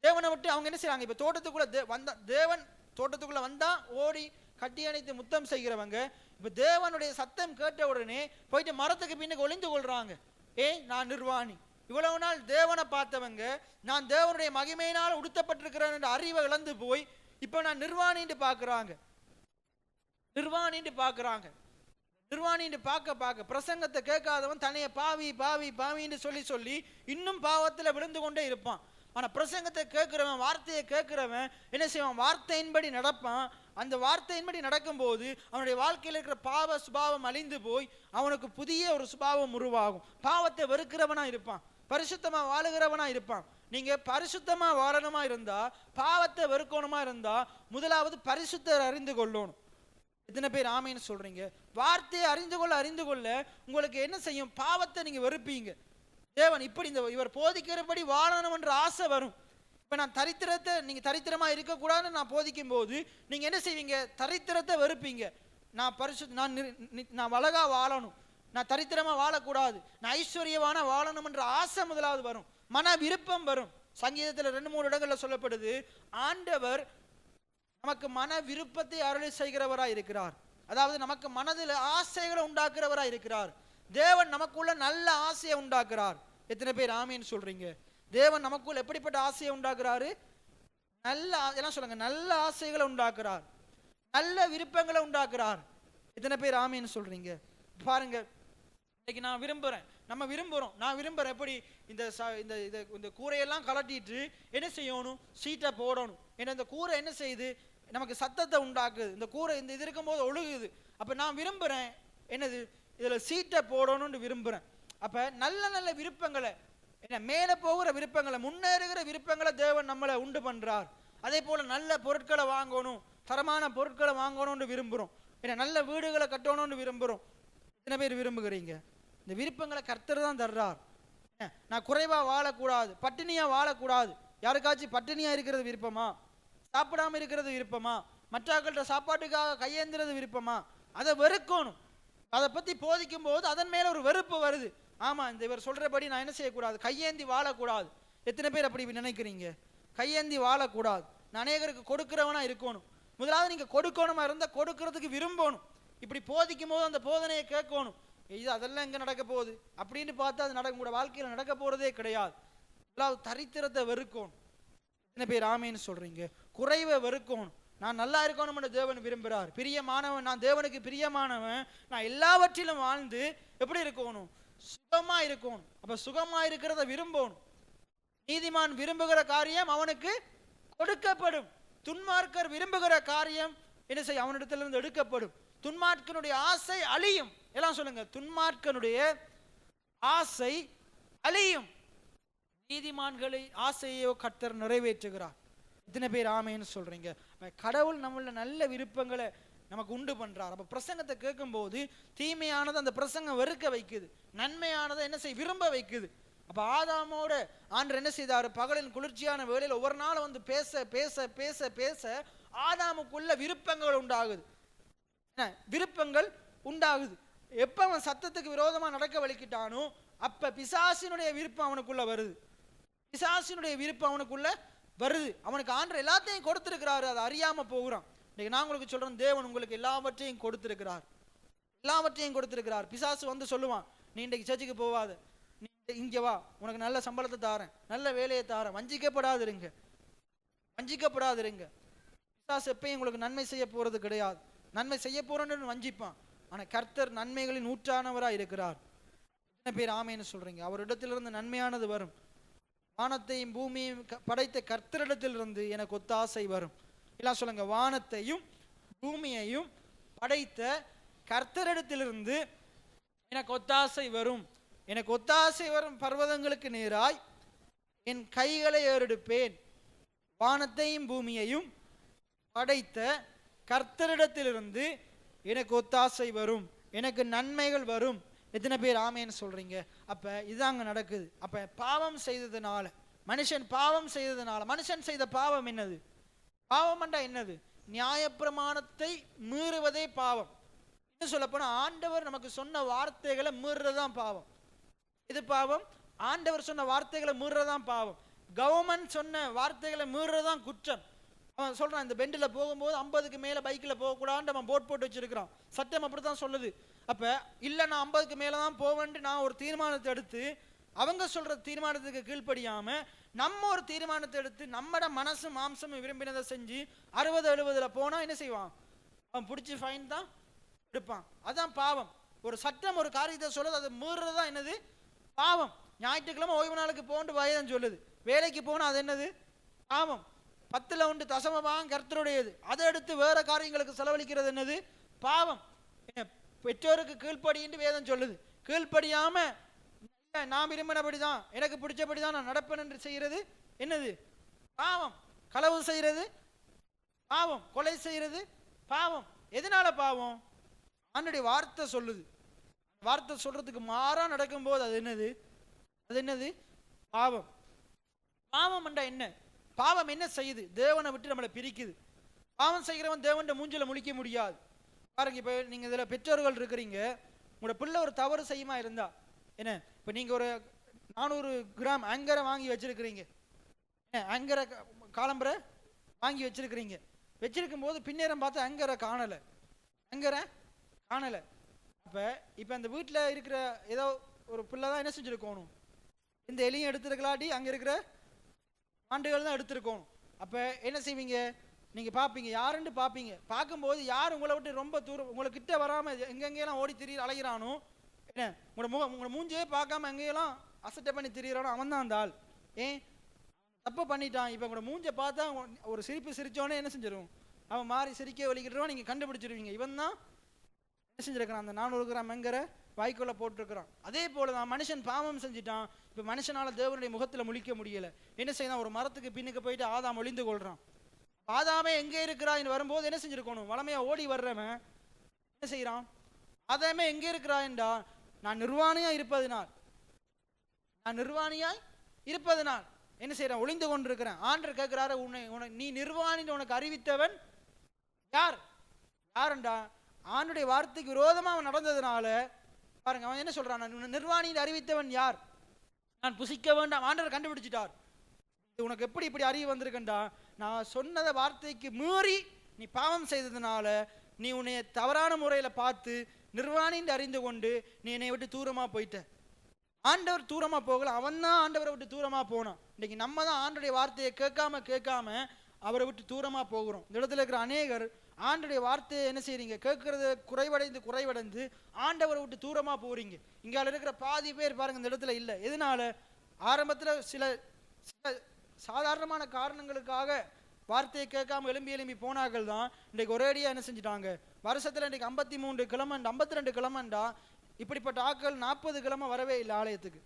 தேவனை விட்டு அவங்க என்ன செய்றாங்க? இப்ப தேவன் தோட்டத்துக்குள்ள வந்தா ஓடி கட்டி அணைத்து முத்தம் செய்கிறவங்க, இப்ப தேவனுடைய சத்தம் கேட்ட உடனே போயிட்டு மரத்துக்கு பின்னுக்கு ஒளிந்து கொள்றாங்க. நான் நிர்வாணி. இவ்வளவு நாள் தேவனை பார்த்தவங்க, நான் தேவனுடைய மகிமையினால் உடுத்தப்பட்டிருக்கிறேன் என்ற அறிவை இழந்து போய் இப்ப நான் நிர்வாணின்னு பார்க்கிறாங்க. பார்க்க பிரசங்கத்தை கேட்காதவன் தன்னைய பாவின்னு சொல்லி இன்னும் பாவத்துல விழுந்து கொண்டே இருப்பான். ஆனா பிரசங்கத்தை கேட்கிறவன், வார்த்தையை கேட்கிறவன் என்ன செய்வான்? வார்த்தையின்படி நடப்பான். அந்த வார்த்தையின்படி நடக்கும்போது அவனுடைய வாழ்க்கையில் இருக்கிற பாவ சுபாவம் அழிந்து போய் அவனுக்கு புதிய ஒரு சுபாவம் உருவாகும். பாவத்தை வெறுக்கிறவனா இருப்பான், பரிசுத்தமா வாழுகிறவனா இருப்பான். நீங்க பரிசுத்தமா வாழணுமா இருந்தா, பாவத்தை வெறுக்கணுமா இருந்தா, முதலாவது பரிசுத்தர் அறிந்து கொள்ளணும். எத்தனை பேர் ஆமைன்னு சொல்றீங்க? வார்த்தையை அறிந்து கொள்ள உங்களுக்கு என்ன செய்யும்? பாவத்தை நீங்க வெறுப்பீங்க. தேவன் இப்படி இவர் போதிக்கிறபடி வாழணும் என்ற ஆசை வரும். இப்ப நான் தரித்திரத்தை, நீங்க தரித்திரமா இருக்கக்கூடாதுன்னு நான் போதிக்கும் போது நீங்க என்ன செய்வீங்க? தரித்திரத்தை வெறுப்பீங்க. நான் அழகா வாழணும், நான் தரித்திரமா வாழக்கூடாது, நான் ஐஸ்வர்யவான வாழணும் என்ற ஆசை முதலாவது வரும், மன விருப்பம் வரும். சங்கீதத்தில் 2-3 இடங்கள்ல சொல்லப்படுது, ஆண்டவர் நமக்கு மன விருப்பத்தை அருளை செய்கிறவராய் இருக்கிறார். அதாவது நமக்கு மனதில் ஆசைகளை உண்டாக்குறவராய் இருக்கிறார். தேவன் நமக்குள்ள நல்ல ஆசையை உண்டாக்குறார். எத்தனை பேர் ஆமீன்னு சொல்றீங்க? தேவன் நமக்குள்ள எப்படிப்பட்ட ஆசையை உண்டாக்குறாரு? நல்ல எல்லாம் சொல்லுங்க, நல்ல ஆசைகளை உண்டாக்குறார், நல்ல விருப்பங்களை உண்டாக்குறார். எத்தனை பேர் ஆமீன்னு சொல்றீங்க? பாருங்க, இன்னைக்கு நான் விரும்புறேன், நம்ம விரும்புறோம், நான் விரும்புறேன் எப்படி இந்த கூரையெல்லாம் கலட்டிட்டு என்ன செய்யணும்? சீட்டை போடணும். ஏன்னா இந்த கூரை என்ன செய்யுது? நமக்கு சத்தத்தை உண்டாக்குது. இந்த கூரை இந்த இது இருக்கும்போது ஒழுகுது. அப்ப நான் விரும்புறேன் என்னது? இதுல சீட்டை போடணும்னு விரும்புறேன். அப்ப நல்ல நல்ல விருப்பங்களை, என்ன மேல போகிற விருப்பங்களை, முன்னேறுகிற விருப்பங்களை தேவன் நம்மளை உண்டு பண்றார். அதே போல நல்ல பொருட்களை வாங்கணும், தரமான பொருட்களை வாங்கணும்னு விரும்புறோம். ஏன்னா நல்ல வீடுகளை கட்டணும்னு விரும்புறோம். எத்தனை பேர் விரும்புகிறீங்க? இந்த விருப்பங்களை கர்த்தர் தான் தர்றார். நான் குறைவா வாழக்கூடாது, பட்டினியா வாழக்கூடாது. யாருக்காச்சும் பட்டினியா இருக்கிறது விருப்பமா? சாப்பிடாம இருக்கிறது விருப்பமா? மற்றவர்கள்ட்ட சாப்பாட்டுக்காக கையேந்துறது விருப்பமா? அதை வெறுக்கணும். அதை பத்தி போதிக்கும் போது அதன் மேல ஒரு வெறுப்பு வருது. ஆமா, இந்த இவர் சொல்றபடி நான் என்ன செய்யக்கூடாது? கையேந்தி வாழக்கூடாது. எத்தனை பேர் அப்படி நினைக்கிறீங்க? கையேந்தி வாழக்கூடாது, நான் அநேகருக்கு கொடுக்கிறவனா இருக்கணும். முதலாவது நீங்க கொடுக்கணுமா இருந்தா கொடுக்கறதுக்கு விரும்பணும். இப்படி போதிக்கும் போது அந்த போதனையை கேட்கணும். இது அதெல்லாம் எங்க நடக்க போகுது அப்படின்னு பார்த்தா அது நடக்க கூட வாழ்க்கையில் நடக்க போறதே கிடையாது. தரித்திரத்தை வெறுக்கணும். எத்தனை பேர் ஆமேன்னு சொல்றீங்க? குறைவை வெறுக்கணும். நான் நல்லா இருக்கணும்னு தேவன் விரும்புகிறார். பிரியமானவன், நான் தேவனுக்கு பிரியமானவன், நான் எல்லாவற்றிலும் வாழ்ந்து எப்படி இருக்கணும்? சுகமா இருக்கணும். அப்ப சுகமா இருக்கிறத விரும்பணும். நீதிமான் விரும்புகிற காரியம் அவனுக்கு கொடுக்கப்படும். துன்மார்க்கர் விரும்புகிற காரியம் என்ன செய்ய? அவனிடத்திலிருந்து எடுக்கப்படும். துன்மார்க்கனுடைய ஆசை அழியும். எல்லாம் சொல்லுங்க, துன்மார்க்கனுடைய ஆசை அழியும், நீதிமான்களை ஆசையோ கர்த்தர் நிறைவேற்றுகிறார். இத்தனை பேர் ஆமைன்னு சொல்றீங்க? கடவுள் நம்மள நல்ல விருப்பங்களை நமக்கு உண்டு பண்றார். அப்ப பிரசங்கத்தை கேட்கும் போது தீமையானது அந்த பிரசங்கம் வெறுக்க வைக்குது, நன்மையானதை என்ன செய்ய? விரும்ப வைக்குது. அப்ப ஆதாமோட ஆண்டவர் என்ன செய்தாரு? பகலின் குளிர்ச்சியான வேளையில் ஒவ்வொரு நாளும் வந்து பேச பேச பேச பேச ஆதாமுக்குள்ள விருப்பங்கள் உண்டாகுது. விருப்பங்கள் உண்டாகுது. எப்ப அவன் சத்தத்துக்கு விரோதமா நடக்க வலிக்கிட்டானோ அப்ப பிசாசினுடைய விருப்பம் அவனுக்குள்ள வருது. பிசாசினுடைய விருப்பம் அவனுக்குள்ள வருது. அவனுக்கு ஆண்டவர் எல்லாத்தையும் கொடுத்திருக்கிறாரு, அதை அறியாம போகிறான். இன்னைக்கு நான் உங்களுக்கு சொல்றேன், தேவன் உங்களுக்கு எல்லாவற்றையும் கொடுத்திருக்கிறார், எல்லாவற்றையும் கொடுத்திருக்கிறார். பிசாசு வந்து சொல்லுவான், நீ இன்றைக்கு சர்ச்சுக்கு போவாத, நீ இங்க வா, உனக்கு நல்ல சம்பளத்தை தாரேன், நல்ல வேலையை தாரேன், வஞ்சிக்கப்படாதிருங்க, வஞ்சிக்கப்படாதிருங்க. பிசாசு எப்பயும் உங்களுக்கு நன்மை செய்ய போறது கிடையாது. நன்மை செய்ய போறேன்னு வஞ்சிப்பான். ஆனா கர்த்தர் நன்மைகளின் ஊற்றானவராக இருக்கிறார். என்ன பேர் ஆமைன்னு சொல்றீங்க? அவரிடத்திலிருந்து நன்மையானது வரும். வானத்தையும் பூமியையும் படைத்த கர்த்தரிடத்திலிருந்து எனக்கு ஒத்தாசை வரும். எல்லாம் சொல்லுங்க, வானத்தையும் பூமியையும் படைத்த கர்த்தரிடத்திலிருந்து எனக்கு ஒத்தாசை வரும். எனக்கு ஒத்தாசை வரும் பர்வதங்களுக்கு நேராய் என் கைகளை ஏறெடுப்பேன். வானத்தையும் பூமியையும் படைத்த கர்த்தரிடத்திலிருந்து எனக்கு ஒத்தாசை வரும், எனக்கு நன்மைகள் வரும். எத்தனை பேர் ஆமேன்னு சொல்றீங்க? அப்ப இதுதாங்க நடக்குது. அப்ப பாவம் செய்ததுனால, மனுஷன் பாவம் செய்ததுனால, மனுஷன் செய்த பாவம் என்னது? பாவம் என்றா என்னது? நியாயப்பிரமாணத்தை மீறுவதே பாவம். இன்னும் சொல்ல போனா ஆண்டவர் நமக்கு சொன்ன வார்த்தைகளை மீறுறதுதான் பாவம். இது பாவம். ஆண்டவர் சொன்ன வார்த்தைகளை மீறுறதுதான் பாவம். கவர்மெண்ட் சொன்ன வார்த்தைகளை மீறுறதுதான் குற்றம். அவன் சொல்றான், இந்த பெண்டில் போகும்போது 50க்கு மேல பைக்கில் போகக்கூடாதுன்னு அவன் போட் போட்டு வச்சிருக்கிறான். சட்டம் அப்படித்தான் சொல்லுது. அப்ப இல்ல, நான் 50க்கு மேலதான் போவேன்ட்டு நான் ஒரு தீர்மானத்தை எடுத்து, அவங்க சொல்ற தீர்மானத்துக்கு கீழ்ப்படியாம நம்ம ஒரு தீர்மானத்தை எடுத்து நம்மட மனசு மாம்சம் விரும்பினதை செஞ்சு 60-70ல போனா என்ன செய்வான்? அவன் பிடிச்சி ஃபைன் தான் எடுப்பான். அதான் பாவம். ஒரு சட்டம் ஒரு காரியத்தை சொல்லுது, அதை மீறுறதுதான் என்னது? பாவம். ஞாயிற்றுக்கிழமை ஓய்வு நாளுக்கு போன்று வயதான் சொல்லுது, வேலைக்கு போனால் அது என்னது? பாவம். 10ல் 1 தசமபாகம் கர்த்தருடையது, அதை எடுத்து வேற காரியங்களுக்கு செலவழிக்கிறது என்னது? பாவம். பெற்றோருக்கு கீழ்ப்படின்னு வேதம் சொல்லுது. கீழ்ப்படியாம நான் விரும்பினபடிதான், எனக்கு பிடிச்சபடிதான் நான் நடப்பேன் என்று செய்கிறது என்னது? பாவம். களவு செய்கிறது பாவம், கொலை செய்கிறது பாவம். எதனால பாவம்? ஆண்டவருடைய வார்த்தை சொல்லுது. வார்த்தை சொல்றதுக்கு மாறா நடக்கும்போது அது என்னது? அது என்னது? பாவம். பாவம் என்றா என்ன? பாவம் என்ன செய்யுது? தேவனை விட்டு நம்மளை பிரிக்குது. பாவம் செய்கிறவன் தேவன் மூஞ்சில முழிக்க முடியாது. பாருங்க, இப்ப நீங்க இதுல பெற்றோர்கள் இருக்கிறீங்க, உங்களோட பிள்ளை ஒரு தவறு செய்யுமா இருந்தா என்ன, இப்ப நீங்க ஒரு 400 கிராம் அங்கரை வாங்கி வச்சிருக்கிறீங்க, அங்கரை காலம்பரை வாங்கி வச்சிருக்கிறீங்க. வச்சிருக்கும் போது பின்னேரம் பார்த்து அங்கரை காணலை, அங்கரை காணலை. இப்ப அந்த வீட்டில் இருக்கிற ஏதோ ஒரு பிள்ளை தான் என்ன செஞ்சிருக்கணும்? இந்த எலியும் எடுத்துருக்கலாட்டி அங்க இருக்கிற ஆண்டுகள் தான் எடுத்திருக்கணும். அப்ப என்ன செய்வீங்க? நீங்க பார்ப்பீங்க, யாருன்னு பார்ப்பீங்க. பார்க்கும்போது யார் உங்களை விட்டு ரொம்ப தூரம் உங்களை கிட்ட வராம எங்கெங்கெல்லாம் ஓடி திரி அலைகிறானோ, என்ன உங்களோட மூஞ்சியே பார்க்காம எங்கேயெல்லாம் அசட்டை பண்ணி திரியிறானோ அவன் தான் அந்த ஆள். ஏன்? தப்பு பண்ணிட்டான். இப்போ உங்களோட மூஞ்சை பார்த்தா ஒரு சிரிப்பு சிரிச்சோன்னே என்ன செஞ்சிடும்? அவன் மாறி சிரிக்க வலிக்கிட்டுருவான், நீங்கள் கண்டுபிடிச்சிருவீங்க இவன் தான் என்ன செஞ்சிருக்கிறான், அந்த 400 கிராம் எங்கரை வாய்க்குள்ள போட்டிருக்கிறான். அதே போலதான் மனுஷன் பாவம் செஞ்சுட்டான். இப்போ மனுஷனால தேவனுடைய முகத்தில் முழிக்க முடியல. என்ன செய்யலாம்? ஒரு மரத்துக்கு பின்னுக்கு போயிட்டு ஆதாம் ஒளிந்து கொள்றான். ஆதாமே எங்கே இருக்கிறான்னு வரும்போது என்ன செஞ்சிருக்கணும்? வளமையா ஓடி வர்றவன் என்ன செய்யறான்? ஆதாமே எங்கே இருக்கிறான்டா, நான் நிர்வாணியாய் இருப்பதனால், நான் நிர்வாணியாய் இருப்பதனால் என்ன செய்யறான்? ஒளிந்து கொண்டிருக்கிறேன். ஆண்டவர் கேட்கிறாரு, உன்னை நீ நிர்வாணின்னு உனக்கு அறிவித்தவன் யார்? யாருண்டா? ஆண்டுடைய வார்த்தைக்கு விரோதமா அவன் நடந்ததுனால பாருங்க, அவன் என்ன சொல்றான்? நிர்வாணின்னு அறிவித்தவன் யார்? நான் புசிக்க வேண்டாம். ஆண்டவர் கண்டுபிடிச்சிட்டார். உனக்கு எப்படி இப்படி அறிவு வந்திருக்கண்டா, நான் சொன்னத வார்த்தைக்கு மீறி நீ பாவம் செய்ததுனால நீ உன்னை தவறான முறையில பார்த்து நிர்வாணின்னு அறிந்து கொண்டு நீ என்னை விட்டு தூரமா போயிட்ட. ஆண்டவர் தூரமா போகல, அவன் தான் ஆண்டவரை விட்டு தூரமா போனான். இன்னைக்கு நம்ம தான் ஆண்டவருடைய வார்த்தையை கேட்காம அவரை விட்டு தூரமா போகிறோம். இந்த இடத்துல இருக்கிற அநேகர் ஆண்டவருடைய வார்த்தையை என்ன செய்றீங்க? கேட்கறது குறைவடைந்து ஆண்டவரை விட்டு தூரமா போறீங்க. இங்கால இருக்கிற பாதி பேர் பாருங்க இந்த இடத்துல இல்லை. எதனால? ஆரம்பத்தில் சில சாதாரணமான காரணங்களுக்காக வார்த்தையை கேட்காம எழும்பி போனார்கள் தான் இன்றைக்கு ஒரேடியா என்ன செஞ்சுட்டாங்க? வருஷத்துல இன்றைக்கு 53 கிழமை 52 கிழமைண்டா இப்படிப்பட்ட ஆட்கள் 40 கிழமை வரவே இல்லை ஆலயத்துக்கு.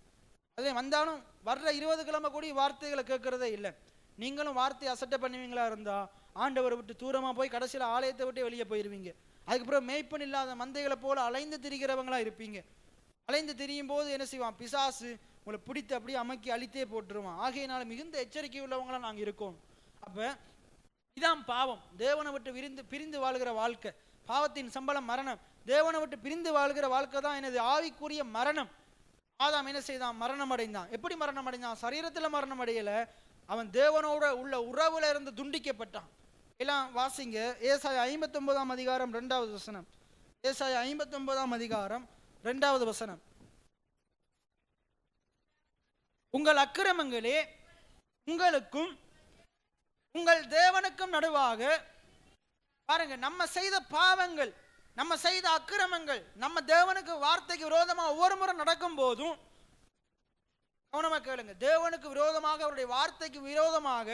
அதே வந்தாலும் வர்ற 20 கிழமை கூடி வார்த்தைகளை கேட்கறதே இல்லை. நீங்களும் வார்த்தையை அசட்டை பண்ணுவீங்களா இருந்தா ஆண்டவரை விட்டு தூரமா போய் கடைசியில் ஆலயத்தை விட்டு வெளியே போயிருவீங்க. அதுக்கப்புறம் மேய்ப்பன் இல்லாத மந்தைகளை போல அலைந்து திரிகிறவங்களா இருப்பீங்க. அலைந்து திரியும் போது என்ன செய்வான்? பிசாசு உங்களை பிடித்து அப்படியே அமக்கி அழித்தே போட்டுருவான். ஆகையினால மிகுந்த எச்சரிக்கை உள்ளவங்களா நாங்கள் இருக்கோம். அப்ப இதான் பாவம். தேவனை விட்டு பிரிந்து வாழ்கிற வாழ்க்கை. பாவத்தின் சம்பளம் மரணம். தேவனை விட்டு பிரிந்து வாழ்கிற வாழ்க்கை தான் எனது ஆவிக்குரிய மரணம். ஆதாம் என்ன செய்தான்? மரணம் அடைந்தான். எப்படி மரணம் அடைந்தான்? சரீரத்தில் மரணம் அடையல, அவன் தேவனோட உள்ள உறவுல இருந்து துண்டிக்கப்பட்டான். எல்லாம் வாசிங்க, ஏசாயா 59ஆம் அதிகாரம் 2வது வசனம். ஏசாயா 59ஆம் அதிகாரம் 2வது வசனம். உங்கள் அக்கிரமங்களே உங்களுக்கும் உங்கள் தேவனுக்கும் நடுவாக, பாருங்க, நம்ம செய்த பாவங்கள், நம்ம செய்த அக்கிரமங்கள் நம்ம தேவனுக்கு வார்த்தைக்கு விரோதமா ஒவ்வொரு முறை நடக்கும் போதும் கவனமா கேளுங்க. தேவனுக்கு விரோதமாக, அவருடைய வார்த்தைக்கு விரோதமாக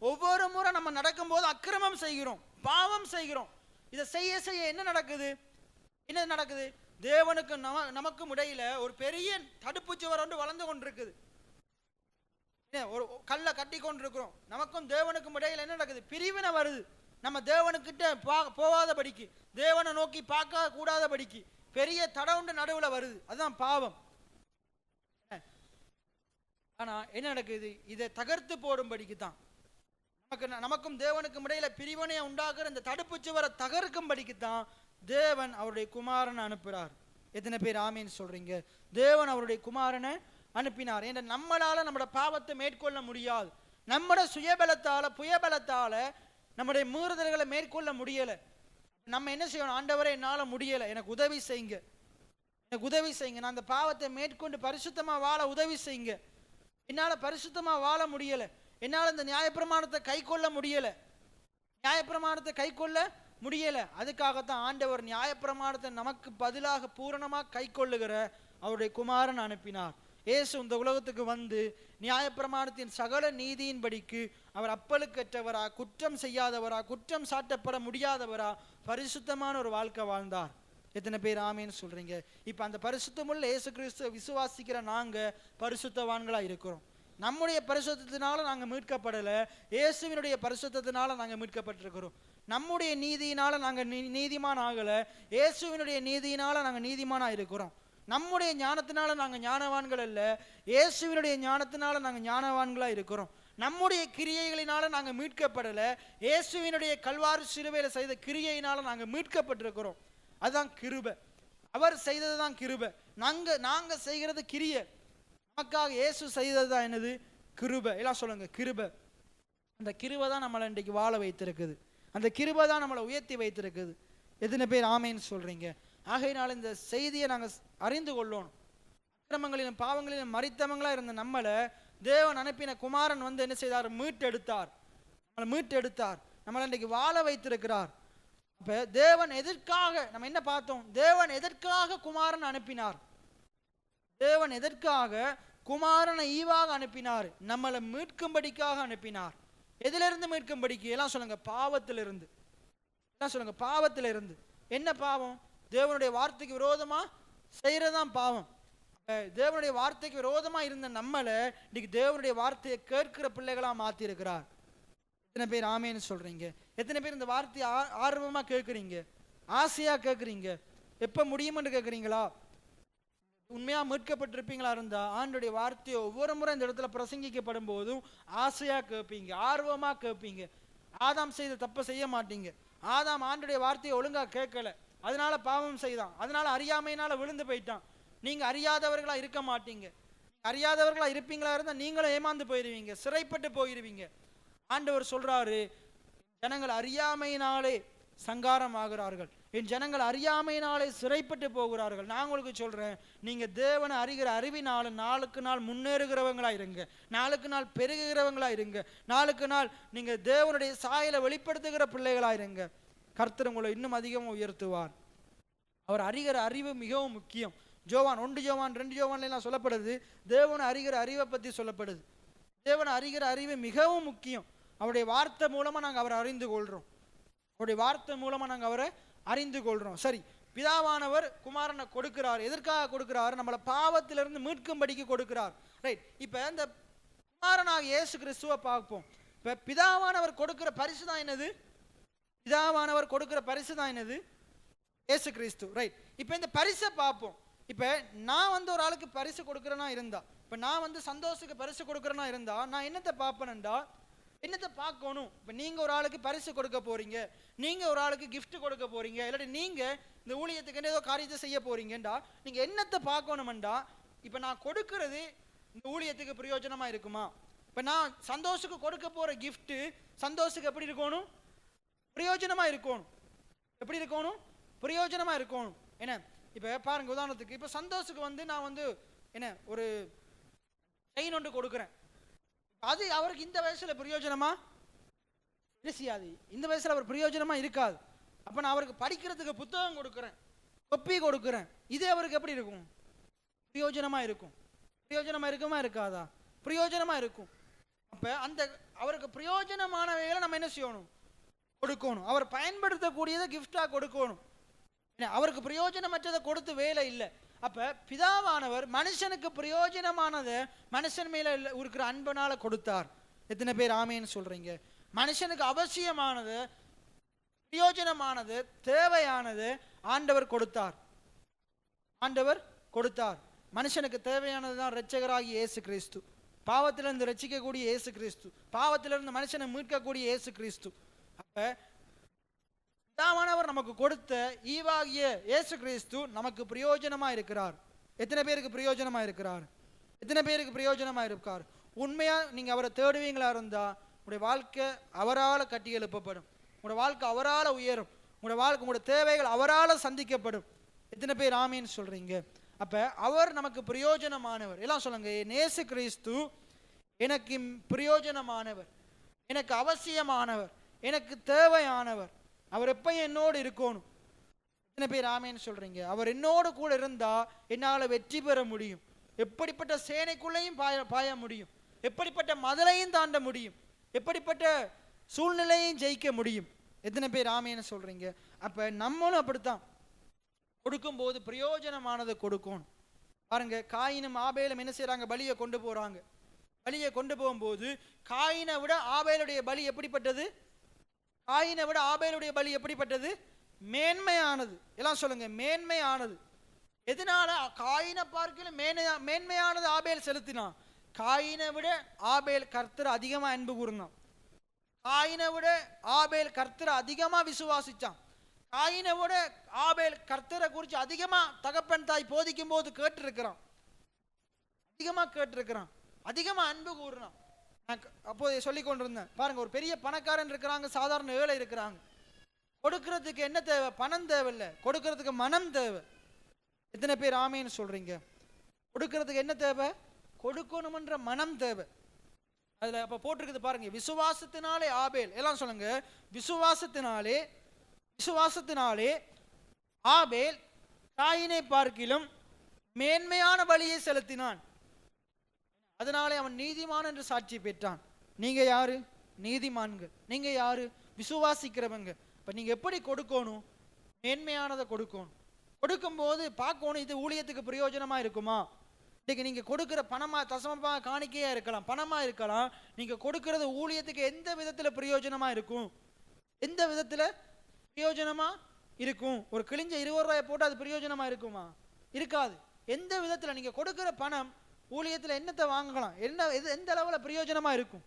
ஒவ்வொரு முறை நம்ம நடக்கும் போது அக்கிரமம் செய்கிறோம், பாவம் செய்கிறோம். இதை செய்ய செய்ய என்ன நடக்குது? என்ன நடக்குது? தேவனுக்கு நமக்கும் இடையில ஒரு பெரிய தடுப்பு சுவர் ஒன்று வளர்ந்து கொண்டிருக்குது. ஒரு கல்லை கட்டி கொண்டிருக்கிறோம். நமக்கும் தேவனுக்கும் இடையில என்ன நடக்குது? பிரிவினை வருது. நம்ம தேவனுக்கிட்ட போகாதபடிக்கு, தேவனை நோக்கி பார்க்க கூடாதபடிக்கு பெரிய தடவுண்டு நடுவில் வருது. அதுதான் பாவம். ஆனா என்ன நடக்குது? இதை தகர்த்து போடும்படிக்கு தான், நமக்கும் தேவனுக்கும் இடையில பிரிவினையை உண்டாக்குற இந்த தடுப்பு சுவரை தகர்க்கும்படிக்கு தான் தேவன் அவருடைய குமாரனை அனுப்புகிறார். எத்தனை பேர் ஆமீன் சொல்றீங்க? தேவன் அவருடைய குமாரனை அனுப்பினார். ஏன்னா நம்மளால நம்மளோட பாவத்தை மேற்கொள்ள முடியாது. நம்மளோட புயபலத்தால நம்முடைய மீறுதல்களை மேற்கொள்ள முடியல. நம்ம என்ன செய்யணும்? ஆண்டவரே, என்னால முடியல, எனக்கு உதவி செய்யுங்க, எனக்கு உதவி செய்யுங்க, நான் அந்த பாவத்தை மேற்கொண்டு பரிசுத்தமா வாழ உதவி செய்யுங்க. என்னால பரிசுத்தமா வாழ முடியல, என்னால இந்த நியாயப்பிரமாணத்தை கை கொள்ள முடியல, நியாயப்பிரமாணத்தை கை கொள்ள முடியல. அதுக்காகத்தான் ஆண்டவர் நியாயப்பிரமாணத்தை நமக்கு பதிலாக பூரணமா கை கொள்ளுகிற அவருடைய குமாரன் அனுப்பினார். இயேசு இந்த உலகத்துக்கு வந்து நியாயப்பிரமாணத்தின் சகல நீதியின்படிக்கு அவர் அப்பழுக்கற்றவரா, குற்றம் செய்யாதவரா, குற்றம் சாட்டப்பட முடியாதவரா, பரிசுத்தமான ஒரு வாழ்க்கை வாழ்ந்தார். எத்தனை பேர் ஆமேன்னு சொல்றீங்க? இப்ப அந்த பரிசுத்தமுள்ள இயேசு கிறிஸ்துவை விசுவாசிக்கிற நாங்க பரிசுத்தவான்களா இருக்கிறோம். நம்முடைய பரிசுத்தத்தினால நாங்க மீட்கப்படல, இயேசுவினுடைய பரிசுத்தத்தினால நாங்க மீட்கப்பட்டிருக்கிறோம். நம்முடைய நீதியினால நாங்க நீதிமான் ஆகல, இயேசுவினுடைய நீதியினால நாங்க நீதிமானா இருக்கிறோம். நம்முடைய ஞானத்தினால நாங்க ஞானவான்கள் அல்ல, இயேசுவினுடைய ஞானத்தினால நாங்க ஞானவான்களா இருக்கிறோம். நம்முடைய கிரியைகளினால நாங்க மீட்கப்படல, இயேசுவினுடைய கல்வாரி சிலுவையில செய்த கிரியையினால நாங்க மீட்கப்பட்டிருக்கிறோம். அதுதான் கிருபை. அவர் செய்ததுதான் கிருபை. நாங்க செய்கிறது கிரியை. நமக்காக இயேசு செய்தது தான் என்னது? கிருபை. எல்லாம் சொல்லுங்க, கிருபை. அந்த கிருபை தான் நம்மளை இன்றைக்கு வாழ வைத்திருக்குது. அந்த கிருபை தான் நம்மளை உயர்த்தி வைத்திருக்குது. எத்தனை பேர் ஆமேன்னு சொல்றீங்க? ஆகையினால இந்த செய்தியை நாங்கள் அறிந்து கொள்ளணும். அக்கிரமங்களிலும் பாவங்களிலும் மரித்தவங்களா இருந்த நம்மளை தேவன் அனுப்பின குமாரன் வந்து என்ன செய்தார்? மீட்டெடுத்தார். நம்மளை மீட்டெடுத்தார், நம்மளை இன்றைக்கு வாழ வைத்திருக்கிறார். அப்ப தேவன் எதற்காக நம்ம என்ன பார்த்தோம்? தேவன் எதற்காக குமாரன் அனுப்பினார்? தேவன் எதற்காக குமாரனை ஈவாக அனுப்பினார்? நம்மளை மீட்கும்படிக்காக அனுப்பினார். எதிலிருந்து மீட்கும்படிக்கு? எல்லாம் சொல்லுங்க, பாவத்திலிருந்து. எல்லாம் சொல்லுங்க, பாவத்திலிருந்து. என்ன பாவம்? தேவனுடைய வார்த்தைக்கு விரோதமா செய்யறதுதான் பாவம். தேவனுடைய வார்த்தைக்கு விரோதமா இருந்த நம்மளை இன்னைக்கு தேவனுடைய வார்த்தையை கேட்கிற பிள்ளைகளா மாத்தி இருக்கிறார். எத்தனை பேர் ஆமேன்னு சொல்றீங்க? எத்தனை பேர் இந்த வார்த்தையை ஆர்வமா கேட்குறீங்க, ஆசையா கேட்குறீங்க? எப்ப முடியும்னு கேட்குறீங்களா? உண்மையா மீட்கப்பட்டிருப்பீங்களா இருந்தா ஆண்டுடைய வார்த்தையை ஒவ்வொரு முறை இந்த இடத்துல பிரசங்கிக்கப்படும் போதும் ஆசையா கேட்பீங்க, ஆர்வமா கேட்பீங்க. ஆதாம் செய்த தப்ப செய்ய மாட்டீங்க. ஆதாம் ஆண்டுடைய வார்த்தையை ஒழுங்கா கேட்கல, அதனால பாவம் செய்தான், அதனால அறியாமையினால விழுந்து போயிட்டான். நீங்க அறியாதவர்களா இருக்க மாட்டீங்க. அறியாதவர்களா இருப்பீங்களா இருந்தா நீங்களும் ஏமாந்து போயிருவீங்க, சிறைப்பட்டு போயிருவீங்க. ஆண்டவர் சொல்றாரு, ஜனங்கள் அறியாமையினாலே சங்காரம் ஆகிறார்கள், என் ஜனங்கள் அறியாமையினாலே சிறைப்பட்டு போகிறார்கள். நான் உங்களுக்கு சொல்றேன், நீங்க தேவனை அறிகிற அறிவினால நாளுக்கு நாள் முன்னேறுகிறவங்களா இருங்க, நாளுக்கு நாள் பெருகுகிறவங்களா இருங்க, நாளுக்கு நாள் நீங்க தேவனுடைய சாயலை வெளிப்படுத்துகிற பிள்ளைகளா இருங்க. கர்த்தர் உங்களை இன்னும் அதிகமாக உயர்த்துவார். அவர் அறிகிற அறிவு மிகவும் முக்கியம். ஜோவான் 1 ஜோவான் 2 ஜோவான்ல எல்லாம் சொல்லப்படுது, தேவனை அறிகிற அறிவை பத்தி சொல்லப்படுது. தேவனை அறிகிற அறிவு மிகவும் முக்கியம். அவருடைய வார்த்தை மூலமா நாங்கள் அவரை அறிந்து கொள்றோம். அவருடைய வார்த்தை மூலமா நாங்கள் அவரை அறிந்து கொள்றோம். சரி, பிதாவானவர் குமாரனை கொடுக்கிறார். எதற்காக கொடுக்கிறார்? நம்மளை பாவத்திலிருந்து மீட்கும்படிக்கு கொடுக்கிறார். ரைட். இப்ப இந்த குமாரனாக இயேசு கிறிஸ்துவை பார்ப்போம். இப்ப பிதாவானவர் கொடுக்கிற பரிசு தான் என்னது? பிதாவானவர் கொடுக்கிற பரிசு தான் என்னது? இயேசு கிறிஸ்து. ரைட். இப்ப இந்த பரிசை பார்ப்போம். இப்ப நான் வந்து ஒரு ஆளுக்கு பரிசு கொடுக்கிறேன்னா இருந்தா, இப்ப நான் வந்து சந்தோஷத்துக்கு பரிசு கொடுக்கிறேன்னா இருந்தா நான் என்னத்தை பார்ப்பேன்டா? என்னத்தை பார்க்கணும்? இப்போ நீங்கள் ஒரு ஆளுக்கு பரிசு கொடுக்க போறீங்க, நீங்கள் ஒரு ஆளுக்கு கிஃப்ட் கொடுக்க போறீங்க, இல்லாட்டி நீங்கள் இந்த ஊழியத்துக்கு ஏதோ காரியத்தை செய்ய போறீங்கண்டா நீங்கள் என்னத்தை பார்க்கணுமெண்டா, இப்போ நான் கொடுக்கறது இந்த ஊழியத்துக்கு பிரயோஜனமாக இருக்குமா? இப்போ நான் சந்தோஷத்துக்கு கொடுக்க போகிற கிஃப்ட்டு சந்தோஷத்துக்கு எப்படி இருக்கணும்? பிரயோஜனமாக இருக்கணும். எப்படி இருக்கணும்? பிரயோஜனமாக இருக்கணும். என்ன இப்போ பாருங்க, உதாரணத்துக்கு இப்போ சந்தோஷத்துக்கு வந்து நான் வந்து என்ன ஒரு செயின் ஒன்று கொடுக்குறேன், அது அவருக்கு இந்த வயசுல பிரயோஜனமா செய்யாது, இந்த வயசுல அவர் பிரயோஜனமா இருக்காது. அப்ப நான் அவருக்கு படிக்கிறதுக்கு புத்தகம் கொடுக்குறேன், கொப்பி கொடுக்குறேன், இது அவருக்கு எப்படி இருக்கும்? பிரயோஜனமா இருக்கும். பிரயோஜனமா இருக்குமா இருக்காதா? பிரயோஜனமா இருக்கும். அப்ப அந்த அவருக்கு பிரயோஜனமானவைகளை நம்ம என்ன செய்யணும்? கொடுக்கணும். அவர் பயன்படுத்தக்கூடியதை கிஃப்டா கொடுக்கணும். அவருக்கு பிரயோஜனமற்றதை கொடுத்து வேலை இல்லை. அப்ப பிதாவானவர் மனுஷனுக்கு பிரயோஜனமானதை மனுஷன் மேல இருக்கிற அன்பனால கொடுத்தார். எத்தனை பேர் ஆமேன்னு சொல்றீங்க? மனுஷனுக்கு அவசியமானது, பிரயோஜனமானது, தேவையானது ஆண்டவர் கொடுத்தார். ஆண்டவர் கொடுத்தார். மனுஷனுக்கு தேவையானதுதான் இரட்சகராகி இயேசு கிறிஸ்து. பாவத்திலிருந்து ரட்சிக்கக்கூடிய இயேசு கிறிஸ்து, பாவத்திலிருந்து மனுஷனை மீட்கக்கூடிய இயேசு கிறிஸ்து. அப்ப பிதாவானவர் நமக்கு கொடுத்த ஈவாகிய இயேசு கிறிஸ்து நமக்கு பிரயோஜனமா இருக்கிறார். எத்தனை பேருக்கு பிரயோஜனமா இருக்கிறார்? எத்தனை பேருக்கு பிரயோஜனமா இருக்கார்? உண்மையா நீங்க அவரை தேடுவீங்களா இருந்தா உங்களுடைய வாழ்க்கை அவரால் கட்டி எழுப்பப்படும், உங்களுடைய வாழ்க்கை அவரால் உயரும், உங்களுடைய வாழ்க்கை, உங்களுடைய தேவைகள் அவரால் சந்திக்கப்படும். எத்தனை பேர் ஆமீன்னு சொல்றீங்க? அப்ப அவர் நமக்கு பிரயோஜனமானவர். எல்லாம் சொல்லுங்க, இயேசு கிறிஸ்து எனக்கு பிரயோஜனமானவர், எனக்கு அவசியமானவர், எனக்கு தேவையானவர். அவர் எப்பயும் என்னோடு இருக்கணும். எத்தனை பேர் ஆமேன்னு சொல்றீங்க? அவர் என்னோடு கூட இருந்தா என்னால வெற்றி பெற முடியும். எப்படிப்பட்ட சேனைக்குள்ளேயும் பாய முடியும், எப்படிப்பட்ட மதலையும் தாண்ட முடியும், எப்படிப்பட்ட சூழ்நிலையும் ஜெயிக்க முடியும். எத்தனை பேர் ஆமேன்னு சொல்றீங்க? அப்ப நம்மளும் அப்படித்தான் கொடுக்கும்போது பிரயோஜனமானதை கொடுக்கணும். பாருங்க, காயினும் ஆபேலும் என்ன செய்யறாங்க? பலியை கொண்டு போறாங்க. பலியை கொண்டு போகும்போது காயினை விட ஆபேலுடைய பலி எப்படிப்பட்டது? காயினை விட ஆபேலுடைய பலி எப்படிப்பட்டது? மேன்மையானது. எல்லாம் சொல்லுங்க, மேன்மையானது. எதனால? காயினை பார்க்கலும் மேன்மையானது ஆபேல் செலுத்தினான். காயினை விட ஆபேல் கர்த்தர் அதிகமா அன்பு கூர்ந்தான். காயினை விட ஆபேல் கர்த்தரை அதிகமா விசுவாசிச்சான். காயினை விட ஆபேல் கர்த்தரை குறித்து அதிகமா தகப்பன் தாய் போதிக்கும் போது கேட்டிருக்கிறான், அதிகமா கேட்டிருக்கிறான், அதிகமா அன்பு கூறுறான். அப்போது சொல்லி கொண்டிருந்தேன் பாருங்க, ஒரு பெரிய பணக்காரன் இருக்கிறாங்க, சாதாரண ஏழை இருக்கிறாங்க. கொடுக்கறதுக்கு என்ன தேவை? பணம் தேவையில்லை, கொடுக்கறதுக்கு மனம் தேவை. எத்தனை பேர் ஆமேன்னு சொல்றீங்க? கொடுக்கறதுக்கு என்ன தேவை? கொடுக்கணும்ன்ற மனம் தேவை. அதுல அப்ப போட்டிருக்குது பாருங்க, விசுவாசத்தினாலே ஆபேல். எல்லாம் சொல்லுங்க, விசுவாசத்தினாலே ஆபேல் காயினை பார்க்கிலும் மேன்மையான பலியை செலுத்தினான், அதனாலே அவன் நீதிமான் என்று சாட்சி பெற்றான். நீங்க யாரு? நீதிமான்கள். நீங்க யாரு? விசுவாசிக்கிறவங்க. இப்ப நீங்க எப்படி கொடுக்கணும்? மேன்மையானதை கொடுக்கணும். கொடுக்கும்போது பார்க்கணும், இது ஊழியத்துக்கு பிரயோஜனமா இருக்குமா? இன்னைக்கு நீங்க கொடுக்கிற பணமா, தசமமா, காணிக்கையா இருக்கலாம், பணமா இருக்கலாம். நீங்க கொடுக்கிறது ஊழியத்துக்கு எந்த விதத்துல பிரயோஜனமா இருக்கும்? எந்த விதத்துல பிரயோஜனமா இருக்கும்? ஒரு கிழிஞ்ச 20 ரூபாயை போட்டு அது பிரயோஜனமா இருக்குமா? இருக்காது. எந்த விதத்துல நீங்க கொடுக்கிற பணம் ஊழியத்துல என்னத்தை வாங்கலாம், எந்த அளவுல பிரயோஜனமா இருக்கும்?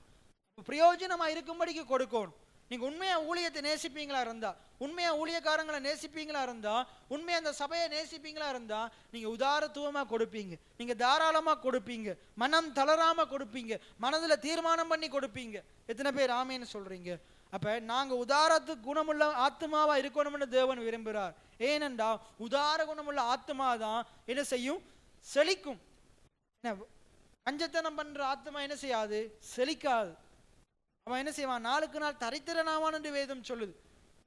பிரயோஜனமா இருக்கும்படிக்கு கொடுக்கணும். நீங்க உண்மையா ஊழியத்தை நேசிப்பீங்களா இருந்தா, உண்மையா ஊழியக்காரங்களை நேசிப்பீங்களா இருந்தா, உண்மையா அந்த சபையை நேசிப்பீங்களா இருந்தா, நீங்க உதாரத்துவமா கொடுப்பீங்க, நீங்க தாராளமா கொடுப்பீங்க, மனம் தளராம கொடுப்பீங்க, மனதுல தீர்மானம் பண்ணி கொடுப்பீங்க. எத்தனை பேர் ஆமேன்னு சொல்றீங்க? அப்ப நாங்க உதாரத்துக்கு குணமுள்ள ஆத்மாவா இருக்கணும்னு தேவன் விரும்புகிறார். ஏனென்றா உதார குணமுள்ள ஆத்மா தான் என்ன செய்யும்? செழிக்கும். கஞ்சத்தனம் பண்ற ஆத்மா என்ன செய்யாது? செழிக்காது. அவன் என்ன செய்வான்? நாளுக்கு நாள் தரித்திரனாவான் என்று வேதம் சொல்லுது.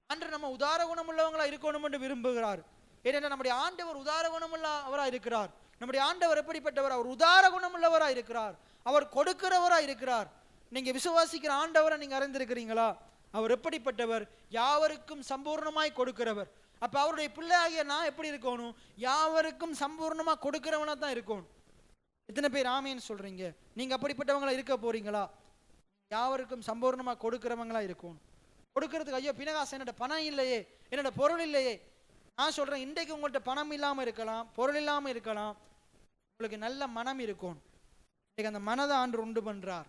அன்று நம்ம உதார குணமுள்ளவங்களா இருக்கணும் என்று விரும்புகிறார். ஏனென்றால் நம்முடைய ஆண்டவர் உதார குணமுள்ளவராக இருக்கிறார். நம்முடைய ஆண்டவர் எப்படிப்பட்டவர்? அவர் உதார குணமுள்ளவராக இருக்கிறார், அவர் கொடுக்கிறவராக இருக்கிறார். நீங்க விசுவாசிக்கிற ஆண்டவரை நீங்க அறிந்திருக்கிறீங்களா? அவர் எப்படிப்பட்டவர்? யாவருக்கும் சம்பூர்ணமாய் கொடுக்கிறவர். அப்ப அவருடைய பிள்ளையாகிய நான் எப்படி இருக்கணும்? யாவருக்கும் சம்பூர்ணமா கொடுக்கிறவனா தான் இருக்கணும். எத்தனை பேர் ஆமேன்னு சொல்றீங்க? நீங்க அப்படிப்பட்டவங்களா இருக்க போறீங்களா? யாவருக்கும் சம்பூர்ணமா கொடுக்கிறவங்களா இருக்கும். கொடுக்கறதுக்கு ஐயோ பினகாஸ் என்னோட பணம் இல்லையே, என்னோட பொருள் இல்லையே. நான் சொல்றேன், இன்றைக்கு உங்கள்கிட்ட பணம் இல்லாம இருக்கலாம், பொருள் இல்லாம இருக்கலாம், உங்களுக்கு நல்ல மனம் இருக்கும். இன்னைக்கு அந்த மனதை ஆண்டு உண்டு பண்றார்,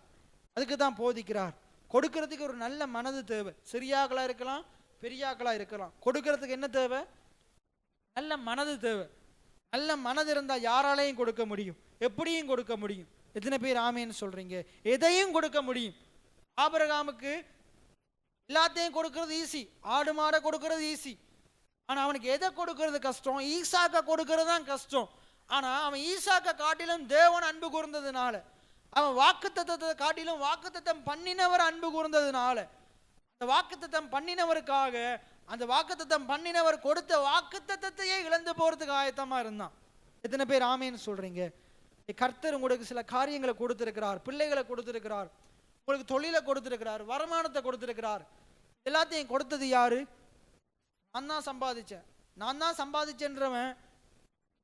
அதுக்கு தான் போதிக்கிறார். கொடுக்கறதுக்கு ஒரு நல்ல மனது தேவை. சிறியாக்களா இருக்கலாம், பெரியாக்களா இருக்கலாம். கொடுக்கறதுக்கு என்ன தேவை? நல்ல மனது தேவை. நல்ல மனது இருந்தா யாராலையும் கொடுக்க முடியும், எப்படியும் கொடுக்க முடியும். எத்தனை பேர் ஆமேன்னு சொல்றீங்க? எதையும் கொடுக்க முடியும். ஆபிரகாமுக்கு எல்லாத்தையும் கொடுக்கிறது ஈஸி, ஆடு மாடை கொடுக்கிறது ஈஸி. ஆனா அவனுக்கு எதை கொடுக்கிறது கஷ்டம்? ஈசாக்க கொடுக்கிறது தான் கஷ்டம். ஆனா அவன் ஈசாக்க காட்டிலும் தேவன் அன்பு கூர்ந்ததுனால, அவன் வாக்குத்தத்தத்தை காட்டிலும் வாக்குத்தத்தம் பண்ணினவர் அன்பு கூர்ந்ததுனால, அந்த வாக்குத்தத்தம் பண்ணினவருக்காக, அந்த வாக்குத்தத்தம் பண்ணினவர் கொடுத்த வாக்குத்தத்தத்தையே இழந்து போறதுக்கு ஆயத்தமா இருந்தான். எத்தனை பேர் ஆமேன்னு சொல்றீங்க? கர்த்தர் உங்களுக்கு சில காரியங்களை கொடுத்திருக்கிறார், பிள்ளைகளை கொடுத்திருக்கிறார், உங்களுக்கு தொழிலை கொடுத்திருக்கிறார், வருமானத்தை கொடுத்திருக்கிறார். எல்லாத்தையும் கொடுத்தது யாரு? நான் தான் சம்பாதிச்சேன், நான் தான் சம்பாதிச்சேன்றவன்,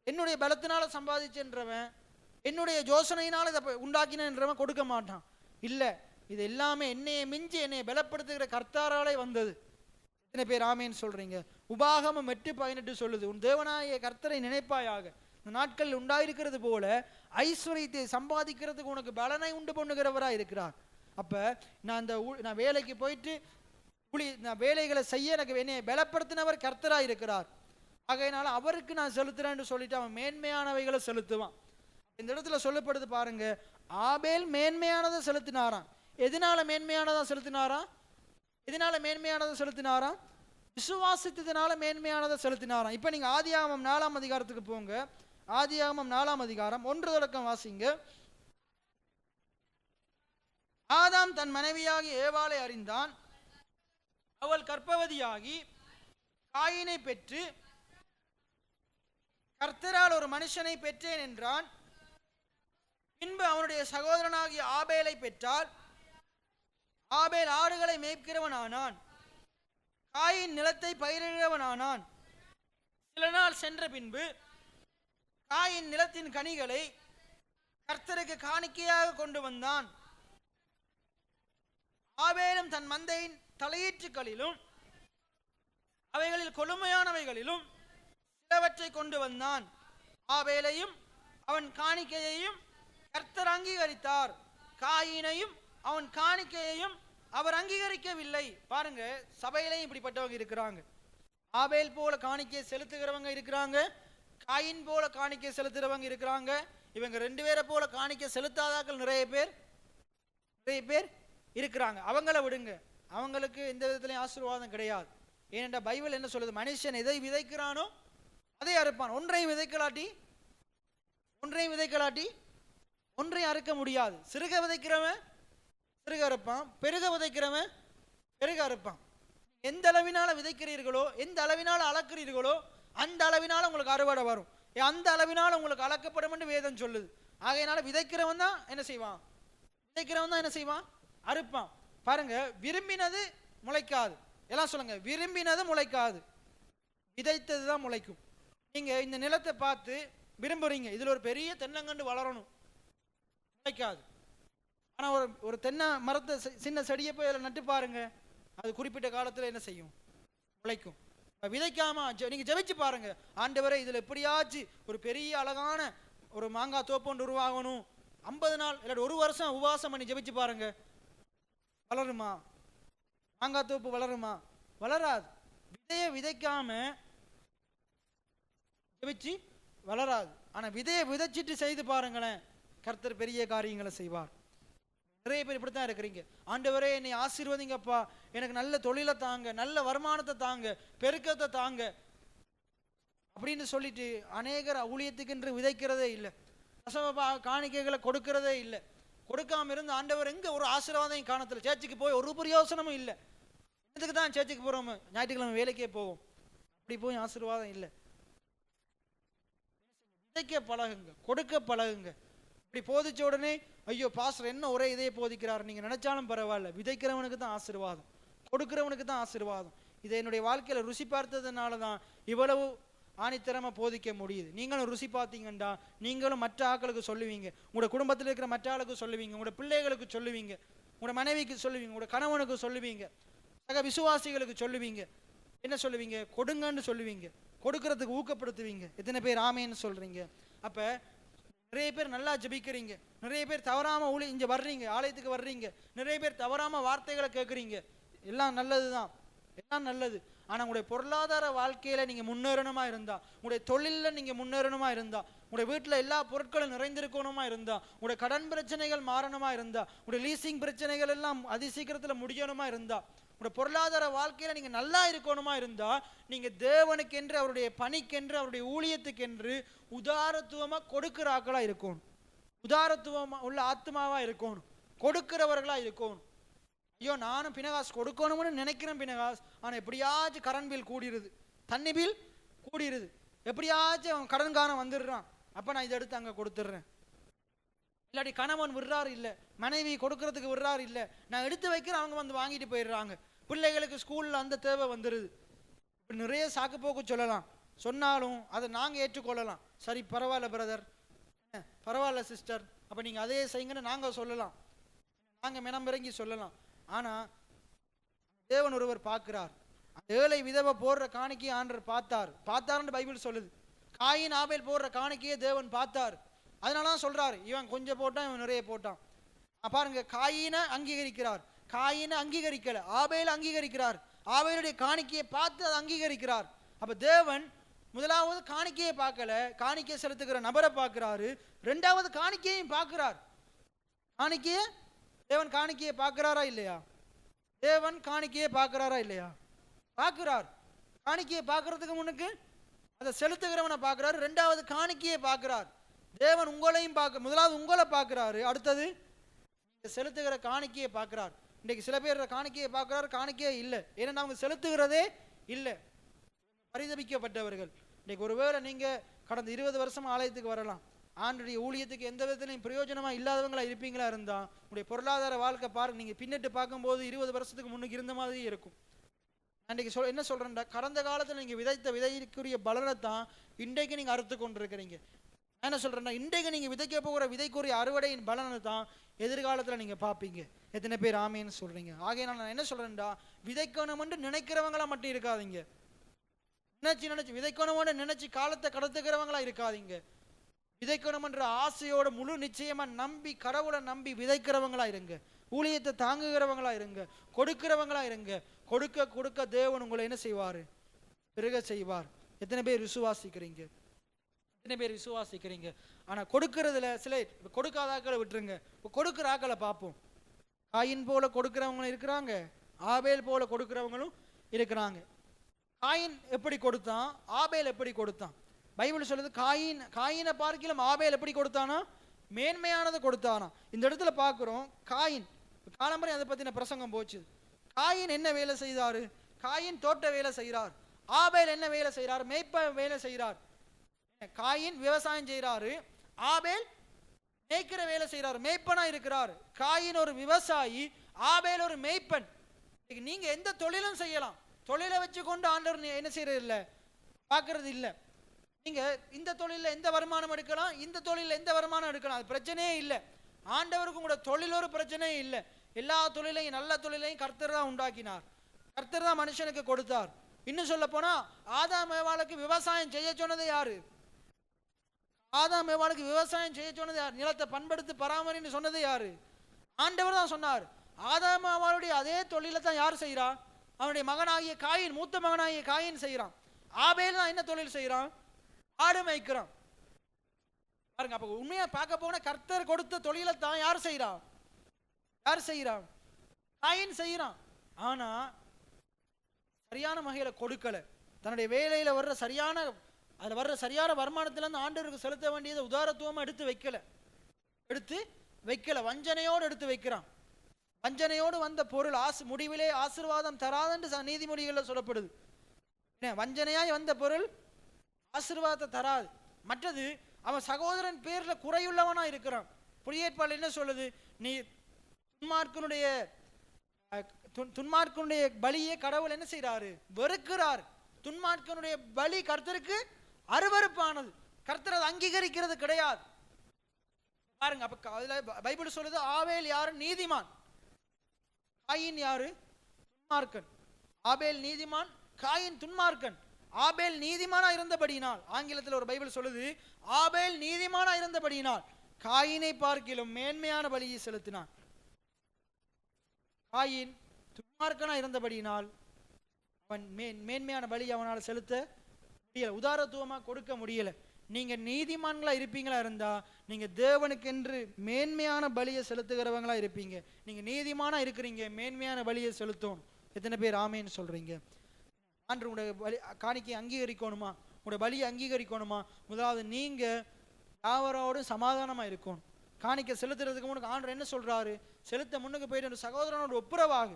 என்னுடைய பலத்தினால சம்பாதிச்சேன்றவன், என்னுடைய யோசனையினால இதை உண்டாக்கினன்றவன் கொடுக்க மாட்டான். இல்லை, இது எல்லாமே என்னையை மிஞ்சி என்னை பலப்படுத்துகிற கர்த்தராலே வந்தது. எத்தனை பேர் ஆமேன்னு சொல்றீங்க? உபாகமம் 8:18 சொல்லுது, உன் தேவனாகிய கர்த்தரை நினைப்பாயாக, இந்த நாட்கள் உண்டாயிருக்கிறது போல ஐஸ்வர்யத்தை சம்பாதிக்கிறதுக்கு உனக்கு பலனை உண்டு பண்ணுகிறவராக இருக்கிறார். அப்ப நான் வேலைக்கு போயிட்டு நான் வேலைகளை செய்ய எனக்கு என்னை பலப்படுத்தினவர் கர்த்தராக இருக்கிறார். ஆகையினால அவருக்கு நான் செலுத்துறேன்னு சொல்லிட்டு அவன் மேன்மையானவைகளை செலுத்துவான். இந்த இடத்துல சொல்லப்படுது பாருங்க, ஆபேல் மேன்மையானதை செலுத்தினாராம். எதனால மேன்மையானதா செலுத்தினாராம்? எதனால மேன்மையானதை செலுத்தினாராம்? விசுவாசித்ததுனால மேன்மையானதை செலுத்தினாராம். இப்ப நீங்க ஆதியாகமம் 4ஆம் அதிகாரத்துக்கு போங்க. ஆதியாகமம் 4ஆம் அதிகாரம் 1 தொடக்கம் வாசிங்க. ஆதாம் தன் மனைவியாகி ஏவாளை அறிந்தான், அவள் கர்ப்பவதியாகி காயினை பெற்று கர்த்தரால் ஒரு மனுஷனை பெற்றேன் என்றான். பின்பு அவனுடைய சகோதரனாகிய ஆபேலை பெற்றால் ஆபேல் ஆடுகளை மேய்க்கிறவனானான், காயின் நிலத்தை பயிரிடுறவனானான். சில நாள் சென்ற பின்பு காயின் நிலத்தின் கனிகளை கர்த்தருக்கு காணிக்கையாக கொண்டு வந்தான். ஆபேலும் தன் மந்தையின் தலையீற்றுகளிலும் அவைகளில் கொழுமையானவைகளிலும் சிலவற்றை கொண்டு வந்தான். ஆபேலையும் அவன் காணிக்கையையும் கர்த்தர் அங்கீகரித்தார், காயினையும் அவன் காணிக்கையையும் அவர் அங்கீகரிக்கவில்லை. பாருங்க, சபையிலையும் இப்படிப்பட்டவங்க இருக்கிறாங்க. ஆபேல் போல காணிக்கையை செலுத்துகிறவங்க இருக்கிறாங்க, காயின் போல காணிக்கை செலுத்துகிறவங்க இருக்கிறாங்க. இவங்க ரெண்டு பேரை போல காணிக்கை செலுத்தாதாக்கள் நிறைய பேர் இருக்கிறாங்க. அவங்கள விடுங்க, அவங்களுக்கு எந்த விதத்திலையும் ஆசீர்வாதம் கிடையாது. ஏனென்றால் பைபிள் என்ன சொல்லுது? மனுஷன் எதை விதைக்கிறானோ அதை அறுப்பான். ஒன்றையும் விதைக்கலாட்டி ஒன்றையும் அறுக்க முடியாது. சிறுக விதைக்கிறவன் சிறுக அறுப்பான், பெருக விதைக்கிறவன் பெருக அறுப்பான். எந்த அளவினால விதைக்கிறீர்களோ, எந்த அளவினால அளக்கிறீர்களோ, அந்த அளவினால உங்களுக்கு அறுவடை வரும். அந்த அளவினால உங்களுக்கு அளக்கப்படும் என்று வேதம் சொல்லுது. ஆகையினால விதைக்கிறவன் தான் என்ன செய்வான்? அறுப்பான். பாருங்க, விரும்பினது முளைக்காது. எல்லாம் சொல்லுங்க, விரும்பினது முளைக்காது, விதைத்தது தான் முளைக்கும். நீங்க இந்த நிலத்தை பார்த்து விரும்புறீங்க, இதுல ஒரு பெரிய தென்னங்கண்டு வளரணும், முளைக்காது. ஆனா ஒரு தென்னை மரத்தை சின்ன செடியை போய் அதில் நட்டு பாருங்க, அது குறிப்பிட்ட காலத்துல என்ன செய்யும்? முளைக்கும். விதைக்காம நீங்க ஜெபிச்சு பாருங்க, ஆண்டவரே இதுல எப்படியாச்சு ஒரு பெரிய அழகான ஒரு மாங்காய் தோப்பு உருவாகணும், 50 நாள் இல்லாட்டி 1 வருஷம் உபவாசம் பண்ணி ஜெபிச்சு பாருங்க, வளருமா? மாங்காய் தோப்பு வளருமா? வளராது. விதையை விதைக்காம ஜெபிச்சு வளராது. ஆனா விதையை விதைச்சிட்டு செய்து பாருங்களேன், கர்த்தர் பெரிய காரியங்களை செய்வார். நிறைய பேர் இப்படித்தான் இருக்கிறீங்க. ஆண்டவரே என்னை ஆசீர்வதிங்கப்பா, எனக்கு நல்ல தொழிலை தாங்க, நல்ல வருமானத்தை தாங்க, பெருக்கத்தை தாங்க அப்படின்னு சொல்லிட்டு அநேகர் ஊழியத்துக்கு விதைக்கிறதே இல்லை, காணிக்கைகளை கொடுக்கிறதே இல்லை. கொடுக்காம இருந்து ஆண்டவர் எங்க ஒரு ஆசீர்வாதம் காணத்துல, சேர்ச்சுக்கு போய் ஒரு பிரயோசனமும் இல்லை. இதுக்கு தான் சேர்ச்சுக்கு போறோம், ஞாயிற்றுக்கிழமை வேலைக்கே போவோம், அப்படி போய் ஆசீர்வாதம் இல்லை. விதைக்க பழகுங்க, கொடுக்க பழகுங்க. இப்படி போதிச்ச உடனே ஐயோ பாஸ்டர் என்ன ஒரே இதையே போதிக்கிறார் நீங்க நினைச்சாலும் பரவாயில்ல, விதைக்கிறவனுக்கு தான் ஆசீர்வாதம், கொடுக்கிறவனுக்கு தான் ஆசீர்வாதம். இதை என்னுடைய வாழ்க்கையில ருசி பார்த்ததுனால தான் இவ்வளவு ஆணித்தரமா போதிக்க முடியுது. நீங்களும் ருசி பார்த்தீங்கன்னா நீங்களும் மற்ற ஆட்களுக்கு சொல்லுவீங்க, உங்களோட குடும்பத்தில் இருக்கிற மற்ற ஆளுக்கு சொல்லுவீங்க, உங்களோட பிள்ளைகளுக்கு சொல்லுவீங்க, உங்களோட மனைவிக்கு சொல்லுவீங்க, உங்களோட கணவனுக்கு சொல்லுவீங்க, சக விசுவாசிகளுக்கு சொல்லுவீங்க. என்ன சொல்லுவீங்க? கொடுங்கன்னு சொல்லுவீங்க, கொடுக்கறதுக்கு ஊக்கப்படுத்துவீங்க. எத்தனை பேர் ஆமேன்னு சொல்றீங்க? அப்ப நிறைய பேர் நல்லா ஜெபிக்கிறீங்க, நிறைய பேர் தவறாம இங்க வர்றீங்க, ஆலயத்துக்கு வர்றீங்க, நிறைய பேர் தவறாம வார்த்தைகளை கேட்குறீங்க. எல்லாம் நல்லதுதான், எல்லாம் நல்லது. ஆனா உங்களுடைய பொருளாதார வாழ்க்கையில நீங்க முன்னேறணுமா இருந்தா, உங்களுடைய தொழில நீங்க முன்னேறணுமா இருந்தா, உங்களுடைய வீட்டுல எல்லா பொருட்களும் நிறைந்திருக்கணுமா இருந்தா, உங்களுடைய கடன் பிரச்சனைகள் மாறணுமா இருந்தா, உங்களுடைய லீசிங் பிரச்சனைகள் எல்லாம் அதிசீக்கிரத்துல முடியணுமா இருந்தா, உங்களுடைய பொருளாதார வாழ்க்கையில நீங்க நல்லா இருக்கணுமா இருந்தா, நீங்க தேவனுக்கென்று, அவருடைய பணிக்கென்று, அவருடைய ஊழியத்துக்கென்று உதாரத்துவமா கொடுக்கிற ஆக்களா இருக்கணும், உதாரத்துவமா உள்ள ஆத்மாவா இருக்கணும், கொடுக்கிறவர்களா இருக்கணும். ஐயோ நானும் பினகாஸ் கொடுக்கணும்னு நினைக்கிறேன் பினகாஸ், ஆனா எப்படியாச்சும் கரண்ட் பில் கூடிருது, தண்ணி பில் கூடிருது, எப்படியாச்சும் அவன் கடன்காரன் வந்துடுறான், அப்ப நான் இதை எடுத்து அங்க கொடுத்துட்றேன். இல்லாட்டி கணவன் விடுறாரு இல்லை, மனைவி கொடுக்கறதுக்கு விடுறாரு இல்லை, நான் எடுத்து வைக்கிறேன், அவங்க வந்து வாங்கிட்டு போயிடுறாங்க. பிள்ளைகளுக்கு ஸ்கூல்ல அந்த தேவை வந்துடுது. இப்படி நிறைய சாக்கு போக்கு சொல்லலாம், சொன்னாலும் அதை நாங்க ஏற்றுக்கொள்ளலாம். சரி பரவாயில்ல பிரதர், பரவாயில்ல சிஸ்டர், அப்ப நீங்க அதே செய்யுங்கன்னு நாங்க சொல்லலாம், நாங்க மினம்பிறங்கி சொல்லலாம். ஆனா தேவன் ஒருவர் பார்க்கிறார். ஏழை விதவை போடுற காணிக்கையை ஆண்டவர் பார்த்தாருன்னு பைபிள் சொல்லுது. காயின் ஆபேல் போடுற காணிக்கையை தேவன் பார்த்தார். அதனாலதான் சொல்றாரு, இவன் கொஞ்சம் போட்டான், இவன் நிறைய போட்டான். பாருங்க, காயினை அங்கீகரிக்கிறார், காயினை அங்கீகரிக்கல, ஆபேல் அங்கீகரிக்கிறார். ஆபேலுடைய காணிக்கையை பார்த்து அதை அங்கீகரிக்கிறார். அப்ப தேவன் முதலாவது காணிக்கையை பார்க்கல, காணிக்கை செலுத்துகிற நபரை பார்க்கிறாரு. ரெண்டாவது காணிக்கையும் பார்க்கிறார். காணிக்கையை தேவன் காணிக்கையை பார்க்கிறாரா இல்லையா? தேவன் காணிக்கையை பார்க்கிறாரா இல்லையா? பார்க்கிறார். காணிக்கையை பார்க்கறதுக்கு முன்னுக்கு அதை செலுத்துகிறவனை பார்க்கிறாரு, ரெண்டாவது காணிக்கையை பார்க்கிறார். தேவன் உங்களையும் முதலாவது உங்களை பார்க்கிறாரு, அடுத்தது செலுத்துகிற காணிக்கையை பார்க்கிறார். இன்றைக்கு சில பேர் காணிக்கையை பார்க்கிறாரு, காணிக்கையே இல்லை, ஏன்னா அவங்க செலுத்துகிறதே இல்லை, பரிதபிக்கப்பட்டவர்கள். இன்னைக்கு ஒருவேளை நீங்க கடந்த 20 வருஷம் ஆலயத்துக்கு வரலாம், ஆண்டுடைய ஊழியத்துக்கு எந்த விதத்திலையும் பிரயோஜனமா இல்லாதவங்களா இருப்பீங்களா இருந்தா உங்களுடைய பொருளாதார வாழ்க்கை பாருங்க, நீங்க பின்னிட்டு பார்க்கும்போது 20 வருஷத்துக்கு முன்னுக்கு இருந்த மாதிரி இருக்கும். அன்றைக்கு என்ன சொல்றேன்டா, கடந்த காலத்துல நீங்க விதைத்த விதைக்குரிய பலனை தான் இன்றைக்கு நீங்க அறுத்து கொண்டிருக்கிறீங்க. நான் என்ன சொல்றேன்னா, இன்றைக்கு நீங்க விதைக்க போகிற விதைக்குரிய அறுவடையின் பலனை தான் எதிர்காலத்துல நீங்க பார்ப்பீங்க. எத்தனை பேர் ஆமேன்னு சொல்றீங்க? ஆகையினால நான் என்ன சொல்றேன்டா, விதைக்கணும் என்று நினைக்கிறவங்களா மட்டும் இருக்காதீங்க. நினைச்சு விதைக்கணும்னு நினைச்சு காலத்தை கடத்துக்கிறவங்களா இருக்காதீங்க. விதைக்கணும் என்ற ஆசையோட முழு நிச்சயமா நம்பி, கடவுளை நம்பி விதைக்கிறவங்களா இருங்க. ஊழியத்தை தாங்குகிறவங்களா இருங்க, கொடுக்கிறவங்களா இருங்க. கொடுக்க கொடுக்க தேவன் உங்களை என்ன செய்வாரு? பெருக செய்வார். எத்தனை பேர் விசுவாசிக்கிறீங்க? எத்தனை பேர் விசுவாசிக்கிறீங்க? ஆனா கொடுக்கறதுல சில கொடுக்காத ஆக்களை விட்டுருங்க, கொடுக்கிற ஆக்களை பார்ப்போம். காயின் போல கொடுக்கிறவங்களும் இருக்கிறாங்க, ஆபேல் போல கொடுக்கிறவங்களும் இருக்கிறாங்க. காயின் எப்படி கொடுத்தான், ஆபேல் எப்படி கொடுத்தான்? பைபிள் சொல்லுது, காயினை பார்க்கிலும் ஆபேல் எப்படி கொடுத்தானா? மேன்மையானது கொடுத்தானா. இந்த இடத்துல பார்க்கிறோம், காயின் காலம்பரை அதை பத்தின பிரசங்கம் போச்சு. காயின் என்ன வேலை செய்தாரு? காயின் தோட்ட வேலை செய்கிறார். ஆபேல் என்ன வேலை செய்கிறார்? மேய்ப்ப வேலை செய்கிறார். காயின் விவசாயம் செய்கிறாரு, ஆபேல் மேய்க்கிற வேலை செய்கிறார், மேய்ப்பனா இருக்கிறார். காயின் ஒரு விவசாயி, ஆபேல் ஒரு மேய்ப்பன். நீங்க எந்த தொழிலும் செய்யலாம், தொழிலை வச்சு கொண்டு ஆண்டவர் என்ன செய்யறது இல்லை, பார்க்கறது இல்லை. நீங்க இந்த தொழில எந்த வருமானம் எடுக்கலாம், இந்த தொழில எந்த வருமானம் எடுக்கலாம், அது பிரச்சனையே இல்லை. ஆண்டவருக்கு கூட தொழில் ஒரு பிரச்சனையே இல்லை. எல்லா தொழிலையும், நல்ல தொழிலையும் கர்த்தர் தான் உண்டாக்கினார், கர்த்தர் தான் மனுஷனுக்கு கொடுத்தார். இன்னும் சொல்ல போனா ஆதாம் ஏவாளுக்கு விவசாயம் செய்ய சொன்னது யாரு? ஆதாம் ஏவாளுக்கு விவசாயம் செய்ய சொன்னது யார்? நிலத்தை பண்படுத்தி பராமரின்னு சொன்னது யாரு? ஆண்டவர் தான் சொன்னார். ஆதாம் ஏவாளுடைய அதே தொழிலை தான் யார் செய்யறா? அவனுடைய மகனாகிய காயின், மூத்த மகனாகிய காயின் செய்யறான். ஆபேல் தான் என்ன தொழில் செய்யறான்? ஆடு மேய்க்கிறான். பாருங்க, அப்ப உண்மையா பார்க்க போன கர்த்தர் கொடுத்த தொழிலை தான் யார் செய்யறான்? யார் செய்யறான்? காயின் செய்யறான். ஆனா சரியான வகையில கொடுக்கல. தன்னுடைய வேலையில வர்ற சரியான வருமானத்துல இருந்து ஆண்டவருக்கு செலுத்த வேண்டியதை உதாரத்துவமா எடுத்து வைக்கல, வஞ்சனையோடு எடுத்து வைக்கிறான். வஞ்சனையோடு வந்த பொருள் முடிவிலே ஆசீர்வாதம் தராதுன்னு நீதிமொழிகளில் சொல்லப்படுது. வஞ்சனையாய் வந்த பொருள் ஆசீர்வாதத்தை தராது. மற்றது, அவன் சகோதரன் பேர்ல குறையுள்ளவனா இருக்கிறான். புதிய ஏற்பாடு என்ன சொல்லுது? நீ துன்மார்க்கனுடைய பலியை கடவுள் என்ன செய்யறாரு? வெறுக்கிறார். துன்மார்க்கனுடைய பலி கர்த்தருக்கு அருவருப்பானது. கர்த்தர் அதை அங்கீகரிக்கிறது கிடையாது. பாருங்க, அப்ப அதுல பைபிள் சொல்லுது, ஆபேல் யாரு? நீதிமான். காயின் யாரு? துன்மார்க்கன். ஆபேல் நீதிமான், காயின் துன்மார்க்கன். ஆபேல் நீதிமானா இருந்தபடியினால், ஆங்கிலத்தில் ஒரு பைபிள் சொல்லுது, ஆபேல் நீதிமானா இருந்தபடியினால் காயினை பார்க்கிலும் மேன்மையான பலியை செலுத்தினான். காயின் துன்மார்க்கனா இருந்தபடியினால் அவன் மேன்மையான பலி அவனால் செலுத்த முடியல, உதாரத்துவமா கொடுக்க முடியல. நீங்க நீதிமான்களா இருப்பீங்களா இருந்தா நீங்க தேவனுக்கென்று மேன்மையான பலியை செலுத்துகிறவங்களா இருப்பீங்க. நீங்க நீதிமானா இருக்கிறீங்க, மேன்மையான பலியை செலுத்தணும். எத்தனை பேர் ஆமேன்னு சொல்றீங்க? ஆண்டு உங்களுடைய பலி காணிக்கை அங்கீகரிக்கணுமா? உங்களுடைய பலியை அங்கீகரிக்கணுமா? முதலாவது நீங்க யாவரோடும் சமாதானமா இருக்கணும். காணிக்கை செலுத்துறதுக்கு முன்னுக்கு ஆண்டவர் என்ன சொல்றாரு? செலுத்த முன்னுக்கு போயிட்டு சகோதரனோட ஒப்புரவாகு.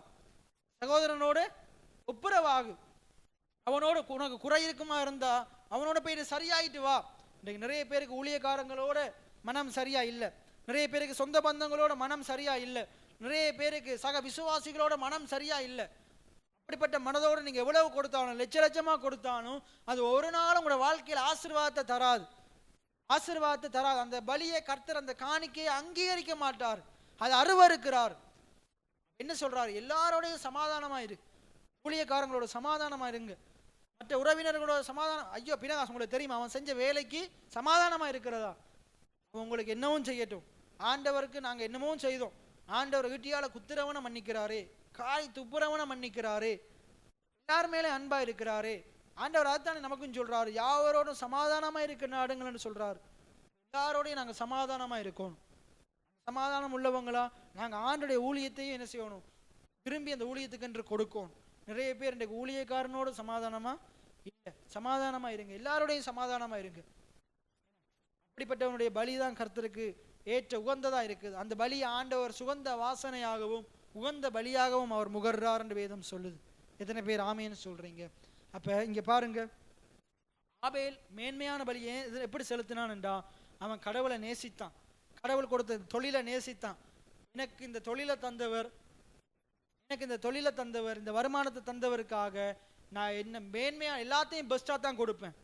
அவனோட உனக்கு குறை இருக்குமா இருந்தா அவனோட போயிட்டு சரியாயிட்டு வா. இன்றைக்கு நிறைய பேருக்கு ஊழியக்காரங்களோட மனம் சரியா இல்லை, நிறைய பேருக்கு சொந்த பந்தங்களோட மனம் சரியா இல்லை, நிறைய பேருக்கு சக விசுவாசிகளோட மனம் சரியா இல்லை. அப்படிப்பட்ட மனதோடு நீங்க எவ்வளவு கொடுத்தாலும், லட்சமா கொடுத்தாலும் அது ஒரு நாளும் உங்களோட வாழ்க்கையில் ஆசீர்வாதத்தை தராது. அந்த பலியை கர்த்தர், அந்த காணிக்கையை அங்கீகரிக்க மாட்டார், அது அருவருக்கிறார். என்ன சொல்றாரு? எல்லாரோடையும் சமாதானமா இரு, ஊழியக்காரங்களோட சமாதானமா இருங்க, மற்ற உறவினர்களோட சமாதானம். ஐயோ பினகாஸ், உங்களுக்கு தெரியுமா அவன் செஞ்ச வேலைக்கு சமாதானமா இருக்கிறதா? அவன் உங்களுக்கு என்னவும் செய்யட்டும், ஆண்டவருக்கு நாங்க என்னமும் செய்தோம், ஆண்டவர் வீட்டியால குத்துறவனை மன்னிக்கிறாரே, காய் துப்புறவனை மன்னிக்கிறாரே, எல்லார் மேலே அன்பா இருக்கிறாரே. ஆண்டவர் அதுதானே நமக்கும் சொல்றாரு, யாவரோடும் சமாதானமா இருக்க நாடுங்கள்னு சொல்றாரு. எல்லாரோடையும் நாங்க சமாதானமா இருக்கணும். சமாதானம் உள்ளவங்களா நாங்க ஆண்டுடைய ஊழியத்தையும் என்ன செய்யணும்? விரும்பி அந்த ஊழியத்துக்கு என்று கொடுக்கணும். நிறைய பேர் இன்றைக்கு ஊழியக்காரனோட சமாதானமா இல்லை. சமாதானமா இருங்க, எல்லாரோடையும் சமாதானமா இருங்க. அப்படிப்பட்டவனுடைய பலிதான் கர்த்தருக்கு ஏற்ற உகந்ததா இருக்குது. அந்த பலி ஆண்டவர் சுகந்த வாசனையாகவும் உகந்த பலியாகவும் அவர் முகர்றார் என்று வேதம் சொல்லுது. எத்தனை பேர் ஆமேன்னு சொல்றீங்க? அப்ப இங்க பாருங்க, ஆபேல் மேன்மையான பலியை எப்படி செலுத்தினான்டா, அவன் கடவுளை நேசித்தான், கடவுள் கொடுத்த தொழிலை நேசித்தான். எனக்கு இந்த தொழிலை தந்தவர், இந்த வருமானத்தை தந்தவருக்காக நான் என்ன மேன்மையாக எல்லாத்தையும் பெஸ்ட்டாக தான் கொடுப்பேன்.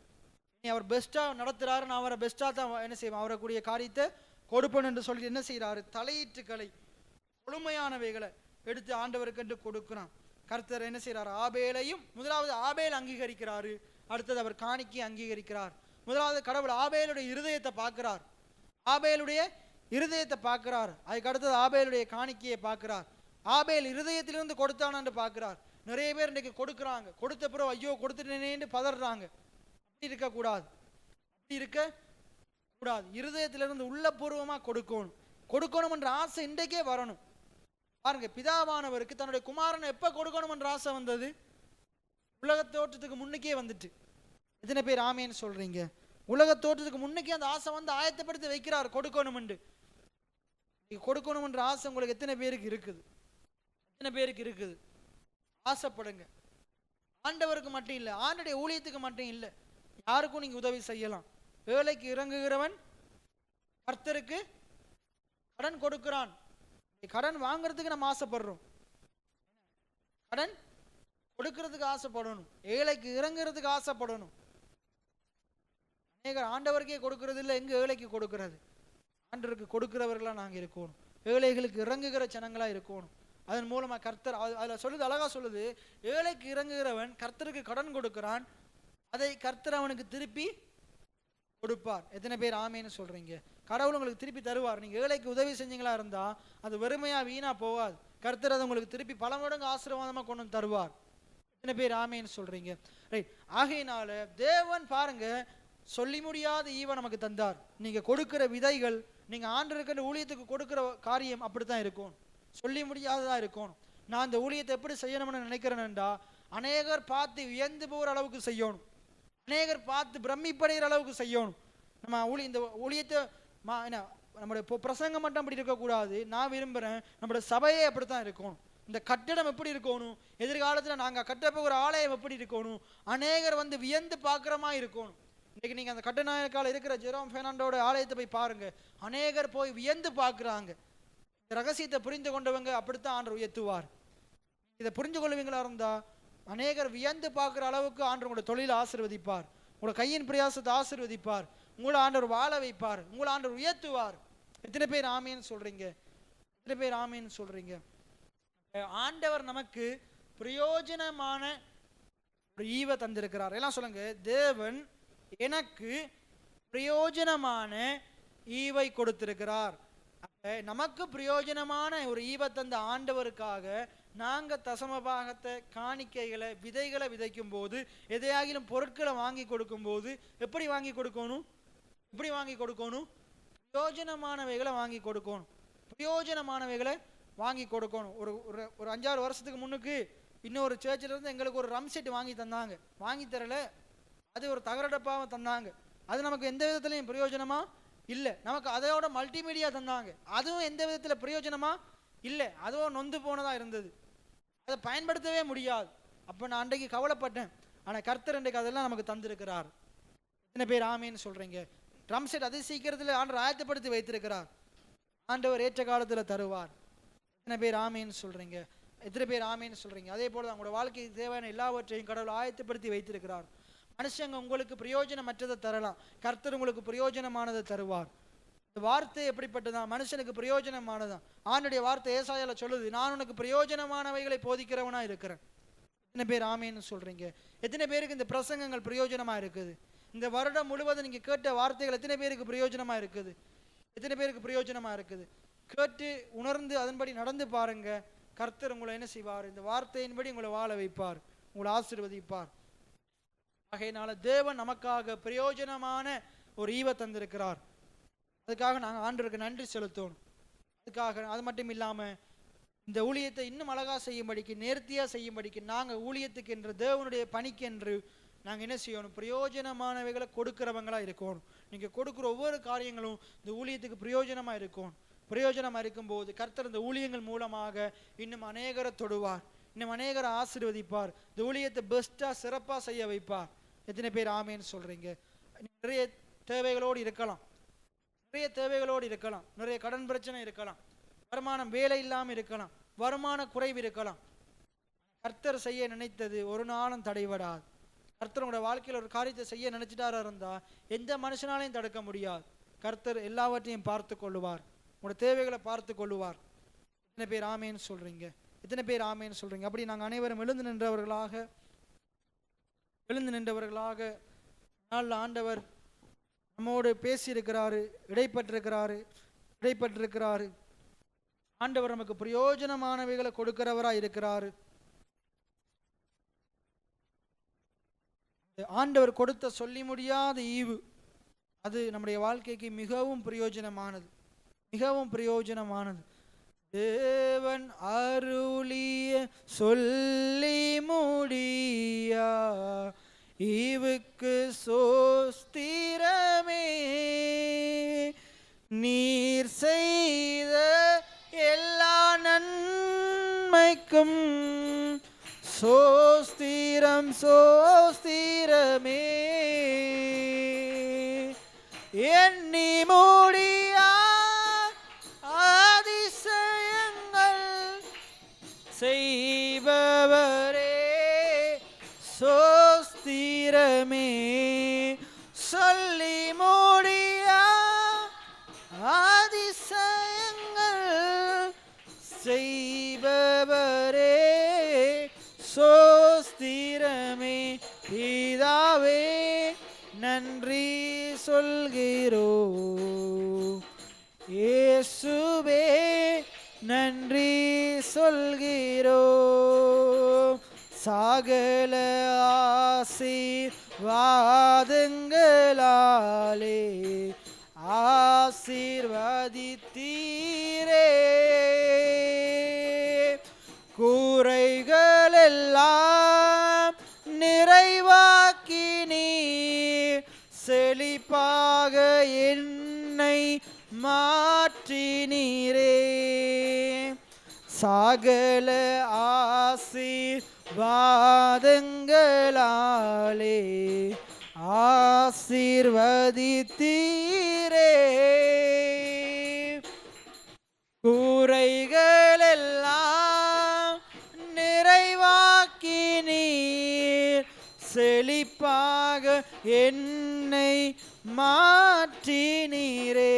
நீ அவர் பெஸ்ட்டாக நடத்துகிறாரு, நான் அவரை பெஸ்ட்டாக தான் என்ன செய்வேன், அவரை கூடிய காரியத்தை கொடுப்பேன் என்று சொல்லி என்ன செய்கிறாரு, தலையீட்டுக்களை முழுமையானவைகளை எடுத்து ஆண்டவருக்கு என்று கொடுக்கிறான். கர்த்தர் என்ன செய்கிறார், ஆபேலையும் முதலாவது ஆபேல் அங்கீகரிக்கிறாரு, அடுத்தது அவர் காணிக்கை அங்கீகரிக்கிறார். முதலாவது கடவுள் ஆபேலுடைய இருதயத்தை பார்க்கிறார், அதுக்கு அடுத்தது ஆபேலுடைய காணிக்கையை பார்க்கிறார். ஆபேல் இருதயத்திலிருந்து கொடுத்தான் என்று பார்க்கிறார். நிறைய பேர் இன்றைக்கு கொடுக்குறாங்க, கொடுத்த பிறகு ஐயோ கொடுத்துட்டேனேன்னு பதறாங்க. அப்படி இருக்கக்கூடாது, இருதயத்திலிருந்து உள்ளபூர்வமாக கொடுக்கணும் என்ற ஆசை இன்றைக்கே வரணும். பாருங்க, பிதாவானவருக்கு தன்னுடைய குமாரனை எப்ப கொடுக்கணும் என்ற ஆசை வந்தது, உலக தோற்றத்துக்கு முன்னுக்கே வந்துட்டு. எத்தனை பேர் ஆமேன்னு சொல்றீங்க? உலக தோற்றத்துக்கு முன்னுக்கே அந்த ஆசை வந்து ஆயத்தப்படுத்தி வைக்கிறார் கொடுக்கணும் என்ற ஆசை உங்களுக்கு எத்தனை பேருக்கு இருக்குது? ஆசைப்படுங்க. ஆண்டவருக்கு மட்டும் இல்லை, ஆண்டுடைய ஊழியத்துக்கு மட்டும் இல்லை, யாருக்கும் நீங்க உதவி செய்யலாம். வேலைக்கு இறங்குகிறவன் கர்த்தருக்கு கடன் கொடுக்கிறான். கடன் வாங்குறதுக்கு நம்ம ஆசைப்படுறோம், கடன் கொடுக்கிறதுக்கு ஆசைப்படணும், ஏழைக்கு இறங்குறதுக்கு ஆசைப்படணும். அநேகர் ஆண்டவருக்கே கொடுக்கறது இல்லை, எங்க ஏழைக்கு கொடுக்கிறது? ஆண்டவருக்கு கொடுக்கிறவர்களா நாங்க இருக்கணும், ஏழைகளுக்கு இறங்குகிற ஜனங்களா இருக்கணும். அதன் மூலமா கர்த்தர் அதுல சொல்லுது, அழகா சொல்லுது, ஏழைக்கு இறங்குகிறவன் கர்த்தருக்கு கடன் கொடுக்கிறான், அதை கர்த்தர் அவனுக்கு திருப்பி கொடுப்பார். எத்தனை பேர் ஆமேன்னு சொல்றீங்க? கடவுள் உங்களுக்கு திருப்பி தருவார். நீங்க ஏழைக்கு உதவி செஞ்சீங்களா இருந்தா அது வெறுமையா வீணா போகாது, கர்த்தர் அதை உங்களுக்கு திருப்பி பல மடங்கு ஆசீர்வாதமா கொண்டு வந்து தருவார். எத்தனை பேர் ஆமேன்னு சொல்றீங்க? ரைட். ஆகையினால தேவன் பாருங்க, சொல்லி முடியாத ஈவை நமக்கு தந்தார். நீங்க கொடுக்கிற விதைகள், நீங்க ஆண்டவருக்கு ஊழியத்துக்கு கொடுக்கிற காரியம் அப்படித்தான் இருக்கும், சொல்லி முடியாததா இருக்கணும். நான் இந்த ஊழியத்தை எப்படி செய்யணும்னு நினைக்கிறேன்டா, அநேகர் பார்த்து வியந்து போகிற அளவுக்கு செய்யணும், அநேகர் பார்த்து பிரமிப்படைகிற அளவுக்கு செய்யணும். நம்ம இந்த ஊழியத்தை நம்முடைய பிரசங்கம் மட்டும் அப்படி இருக்கக்கூடாது. நான் விரும்புகிறேன் நம்முடைய சபையே அப்படித்தான் இருக்கணும். இந்த கட்டிடம் எப்படி இருக்கணும், எதிர்காலத்தில் நாங்கள் கட்டப்போகிற ஆலயம் எப்படி இருக்கணும், அநேகர் வந்து வியந்து பார்க்குறமா இருக்கணும். இன்றைக்கு நீங்கள் அந்த கட்டுநாயக்கால இருக்கிற ஜெரோம் பெர்னாண்டோட ஆலயத்தை போய் பாருங்க, அநேகர் போய் வியந்து பார்க்குறாங்க. ரகசியத்தை புரிந்து கொண்டவங்க அப்படித்தான் ஆண்டவர் உயர்த்துவார். இதை புரிஞ்சு கொள்வீங்களா இருந்தா அநேகர் வியந்து பார்க்குற அளவுக்கு ஆண்டவர் உங்களோட தொழிலை ஆசீர்வதிப்பார், உங்களோட கையின் பிரயாசத்தை ஆசீர்வதிப்பார், உங்களை ஆண்டவர் வாழ வைப்பார், உங்களை ஆண்டவர் உயர்த்துவார். எத்தனை பேர் ஆமேன்னு சொல்றீங்க? ஆண்டவர் நமக்கு பிரயோஜனமான ஒரு ஈவை தந்திருக்கிறார். எல்லாம் சொல்லுங்க, தேவன் எனக்கு பிரயோஜனமான ஈவை கொடுத்திருக்கிறார். நமக்கு பிரயோஜனமான ஒரு ஈவை தந்த ஆண்டவருக்காக நாங்க தசமபாகத்தை, காணிக்கைகளை, விதைகளை விதைக்கும் போது, எதையாகிலும் பொருட்களை வாங்கி கொடுக்கும் போது எப்படி வாங்கி கொடுக்கணும்? பிரயோஜனமானவைகளை வாங்கி கொடுக்கணும். ஒரு 5-6 வருஷத்துக்கு முன்னுக்கு இன்னொரு சர்ச்சில் இருந்து எங்களுக்கு ஒரு ரம் செட் வாங்கி தந்தாங்க, வாங்கி தரல, அது ஒரு தகரடப்பாவை தந்தாங்க. அது நமக்கு எந்த விதத்திலையும் பிரயோஜனமா இல்லை. நமக்கு அதையோட மல்டிமீடியா தந்தாங்க, அதுவும் எந்த விதத்தில் பிரயோஜனமா இல்லை, அதுவும் நொந்து போனதா இருந்தது, அதை பயன்படுத்தவே முடியாது. அப்போ நான் அன்றைக்கு கவலைப்பட்டேன். ஆனால் கர்த்தர் அன்றைக்கு அதெல்லாம் நமக்கு தந்திருக்கிறார். எத்தனை பேர் ஆமேன்னு சொல்றீங்க? ட்ரம் செட் அது சீக்கிரத்தில் ஆண்டவர் ஆயத்தப்படுத்தி வைத்திருக்கிறார், ஆண்டவர் ஏற்ற காலத்தில் தருவார். எத்தனை பேர் ஆமேன்னு சொல்றீங்க? அதே போல தான் உங்களோட வாழ்க்கைக்கு தேவையான எல்லாவற்றையும் கடவுள் ஆயத்தப்படுத்தி வைத்திருக்கிறார். மனுஷங்க உங்களுக்கு பிரயோஜனமற்றதை தரலாம், கர்த்தர் உங்களுக்கு பிரயோஜனமானதை தருவார். இந்த வார்த்தை எப்படிப்பட்டதான்? மனுஷனுக்கு பிரயோஜனமானதான். ஆண்டுடைய வார்த்தை ஏசாயால சொல்லுது, நான் உனக்கு பிரயோஜனமானவைகளை போதிக்கிறவனா இருக்கிறேன். எத்தனை பேர் ஆமேன்னு சொல்றீங்க? எத்தனை பேருக்கு இந்த பிரசங்கங்கள் பிரயோஜனமா இருக்குது? இந்த வருடம் முழுவதும் நீங்க கேட்ட வார்த்தைகள் எத்தனை பேருக்கு பிரயோஜனமா இருக்குது? கேட்டு உணர்ந்து அதன்படி நடந்து பாருங்க. கர்த்தர் உங்களை என்ன செய்வார்? இந்த வார்த்தையின்படி உங்களை வாழ வைப்பார், உங்களை ஆசீர்வதிப்பார். ஆகையினால தேவன் நமக்காக பிரயோஜனமான ஒரு ஈவை தந்திருக்கிறார். அதுக்காக நாங்கள் ஆண்டவருக்கு நன்றி செலுத்தணும். அதுக்காக அது மட்டும் இல்லாமல் இந்த ஊழியத்தை இன்னும் அழகா செய்யும்படிக்கு, நேர்த்தியா செய்யும்படிக்கு, நாங்கள் ஊழியத்துக்கு என்று, தேவனுடைய பணிக்கு என்று நாங்கள் என்ன செய்யணும்? பிரயோஜனமானவைகளை கொடுக்கிறவங்களா இருக்கணும். நீங்கள் கொடுக்குற ஒவ்வொரு காரியங்களும் இந்த ஊழியத்துக்கு பிரயோஜனமாக இருக்கணும். பிரயோஜனமாக இருக்கும்போது கர்த்தர் இந்த ஊழியங்கள் மூலமாக இன்னும் அநேகரை தொடுவார், இன்னும் அநேகரை ஆசீர்வதிப்பார், இந்த ஊழியத்தை பெஸ்ட்டாக சிறப்பாக செய்ய வைப்பார். எத்தனை பேர் ஆமேன்னு சொல்கிறீங்க? நிறைய தேவைகளோடு இருக்கலாம், நிறைய தேவைகளோடு இருக்கலாம், நிறைய கடன் பிரச்சனை இருக்கலாம், வருமானம் வேலை இல்லாமல் இருக்கலாம், வருமான குறைவு இருக்கலாம். கர்த்தர் செய்ய நினைத்தது ஒரு நாளும் தடைபடாது. கர்த்தரோட வாழ்க்கையில் ஒரு காரியத்தை செய்ய நினைச்சிட்டாரா இருந்தா எந்த மனுஷனாலையும் தடுக்க முடியாது. கர்த்தர் எல்லாவற்றையும் பார்த்து கொள்ளுவார், உங்களோட தேவைகளை பார்த்து கொள்ளுவார். எத்தனை பேர் ஆமேன்னு சொல்றீங்க? எத்தனை பேர் ஆமேன்னு சொல்றீங்க? அப்படி நாங்கள் அனைவரும் எழுந்து நின்றவர்களாக நாள் ஆண்டவர் நம்மோடு பேசியிருக்கிறாரு, இடைப்பட்டிருக்கிறாரு. ஆண்டவர் நமக்கு பிரயோஜனமானவைகளை கொடுக்கிறவராய் இருக்கிறாரு. ஆண்டவர் கொடுத்த சொல்லி முடியாத ஈவு அது நம்முடைய வாழ்க்கைக்கு மிகவும் பிரயோஜனமானது. தேவன் அருளிய சொல்லி முடியா ஈவுக்கு சோஸ்திரமே, நீர் செய்த எல்லா நன்மைக்கும் சோஸ்திரமே, எண்ணி முடியா அதிசயங்கள் செய்பவரே சோஸ்திரமே, சொல்லி முடியா அதிசயங்கள் செய்பவரே சோஸ்திரமே. பிதாவே நன்றி சொல்கிறோம், இயேசுவே நன்றி சொல்கிறோம். சகல ஆசீர்வாதங்களாலே ஆசீர்வதித்தீரே, குறைகள் எல்லாம் நிறைவாக்கி நீர் செழிப்பாக என்னை மாற்றினீரே. சகல ஆசீர்வாதங்களாலே ஆசீர்வதித்தீரே, குறைகள் எல்லாம் நிறைவாக்கி நீர் செழிப்பாக என்னை மாற்றினீரே.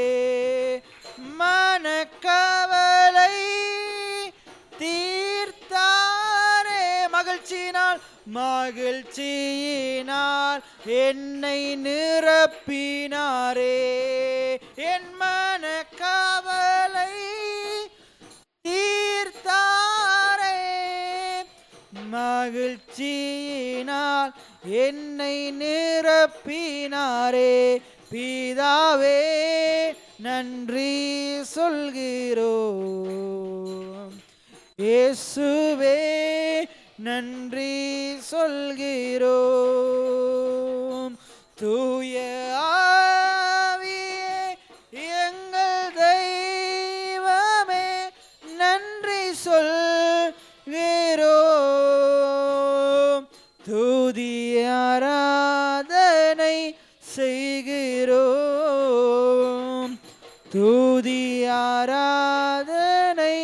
மனக்கவலை தீர்த்தாரே, மகிழ்ச்சியினால் என்னை நிரப்பினாரே. என் மனக்கவலை தீர்த்தாரே, மகிழ்ச்சியினால் என்னை நிரப்பினாரே. பிதாவே நன்றி சொல்கிறோம், இயேசுவே நன்றி சொல்கிறோம். தூய ஆவியே எங்கள் தெய்வமே நன்றி சொல்கிறோம். துதி ஆராதனை செய்கிறோம், துதி ஆராதனை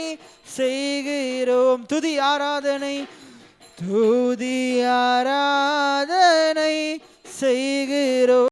செய்கிறோம். துதி ஆராதனை செய்கிறோம்.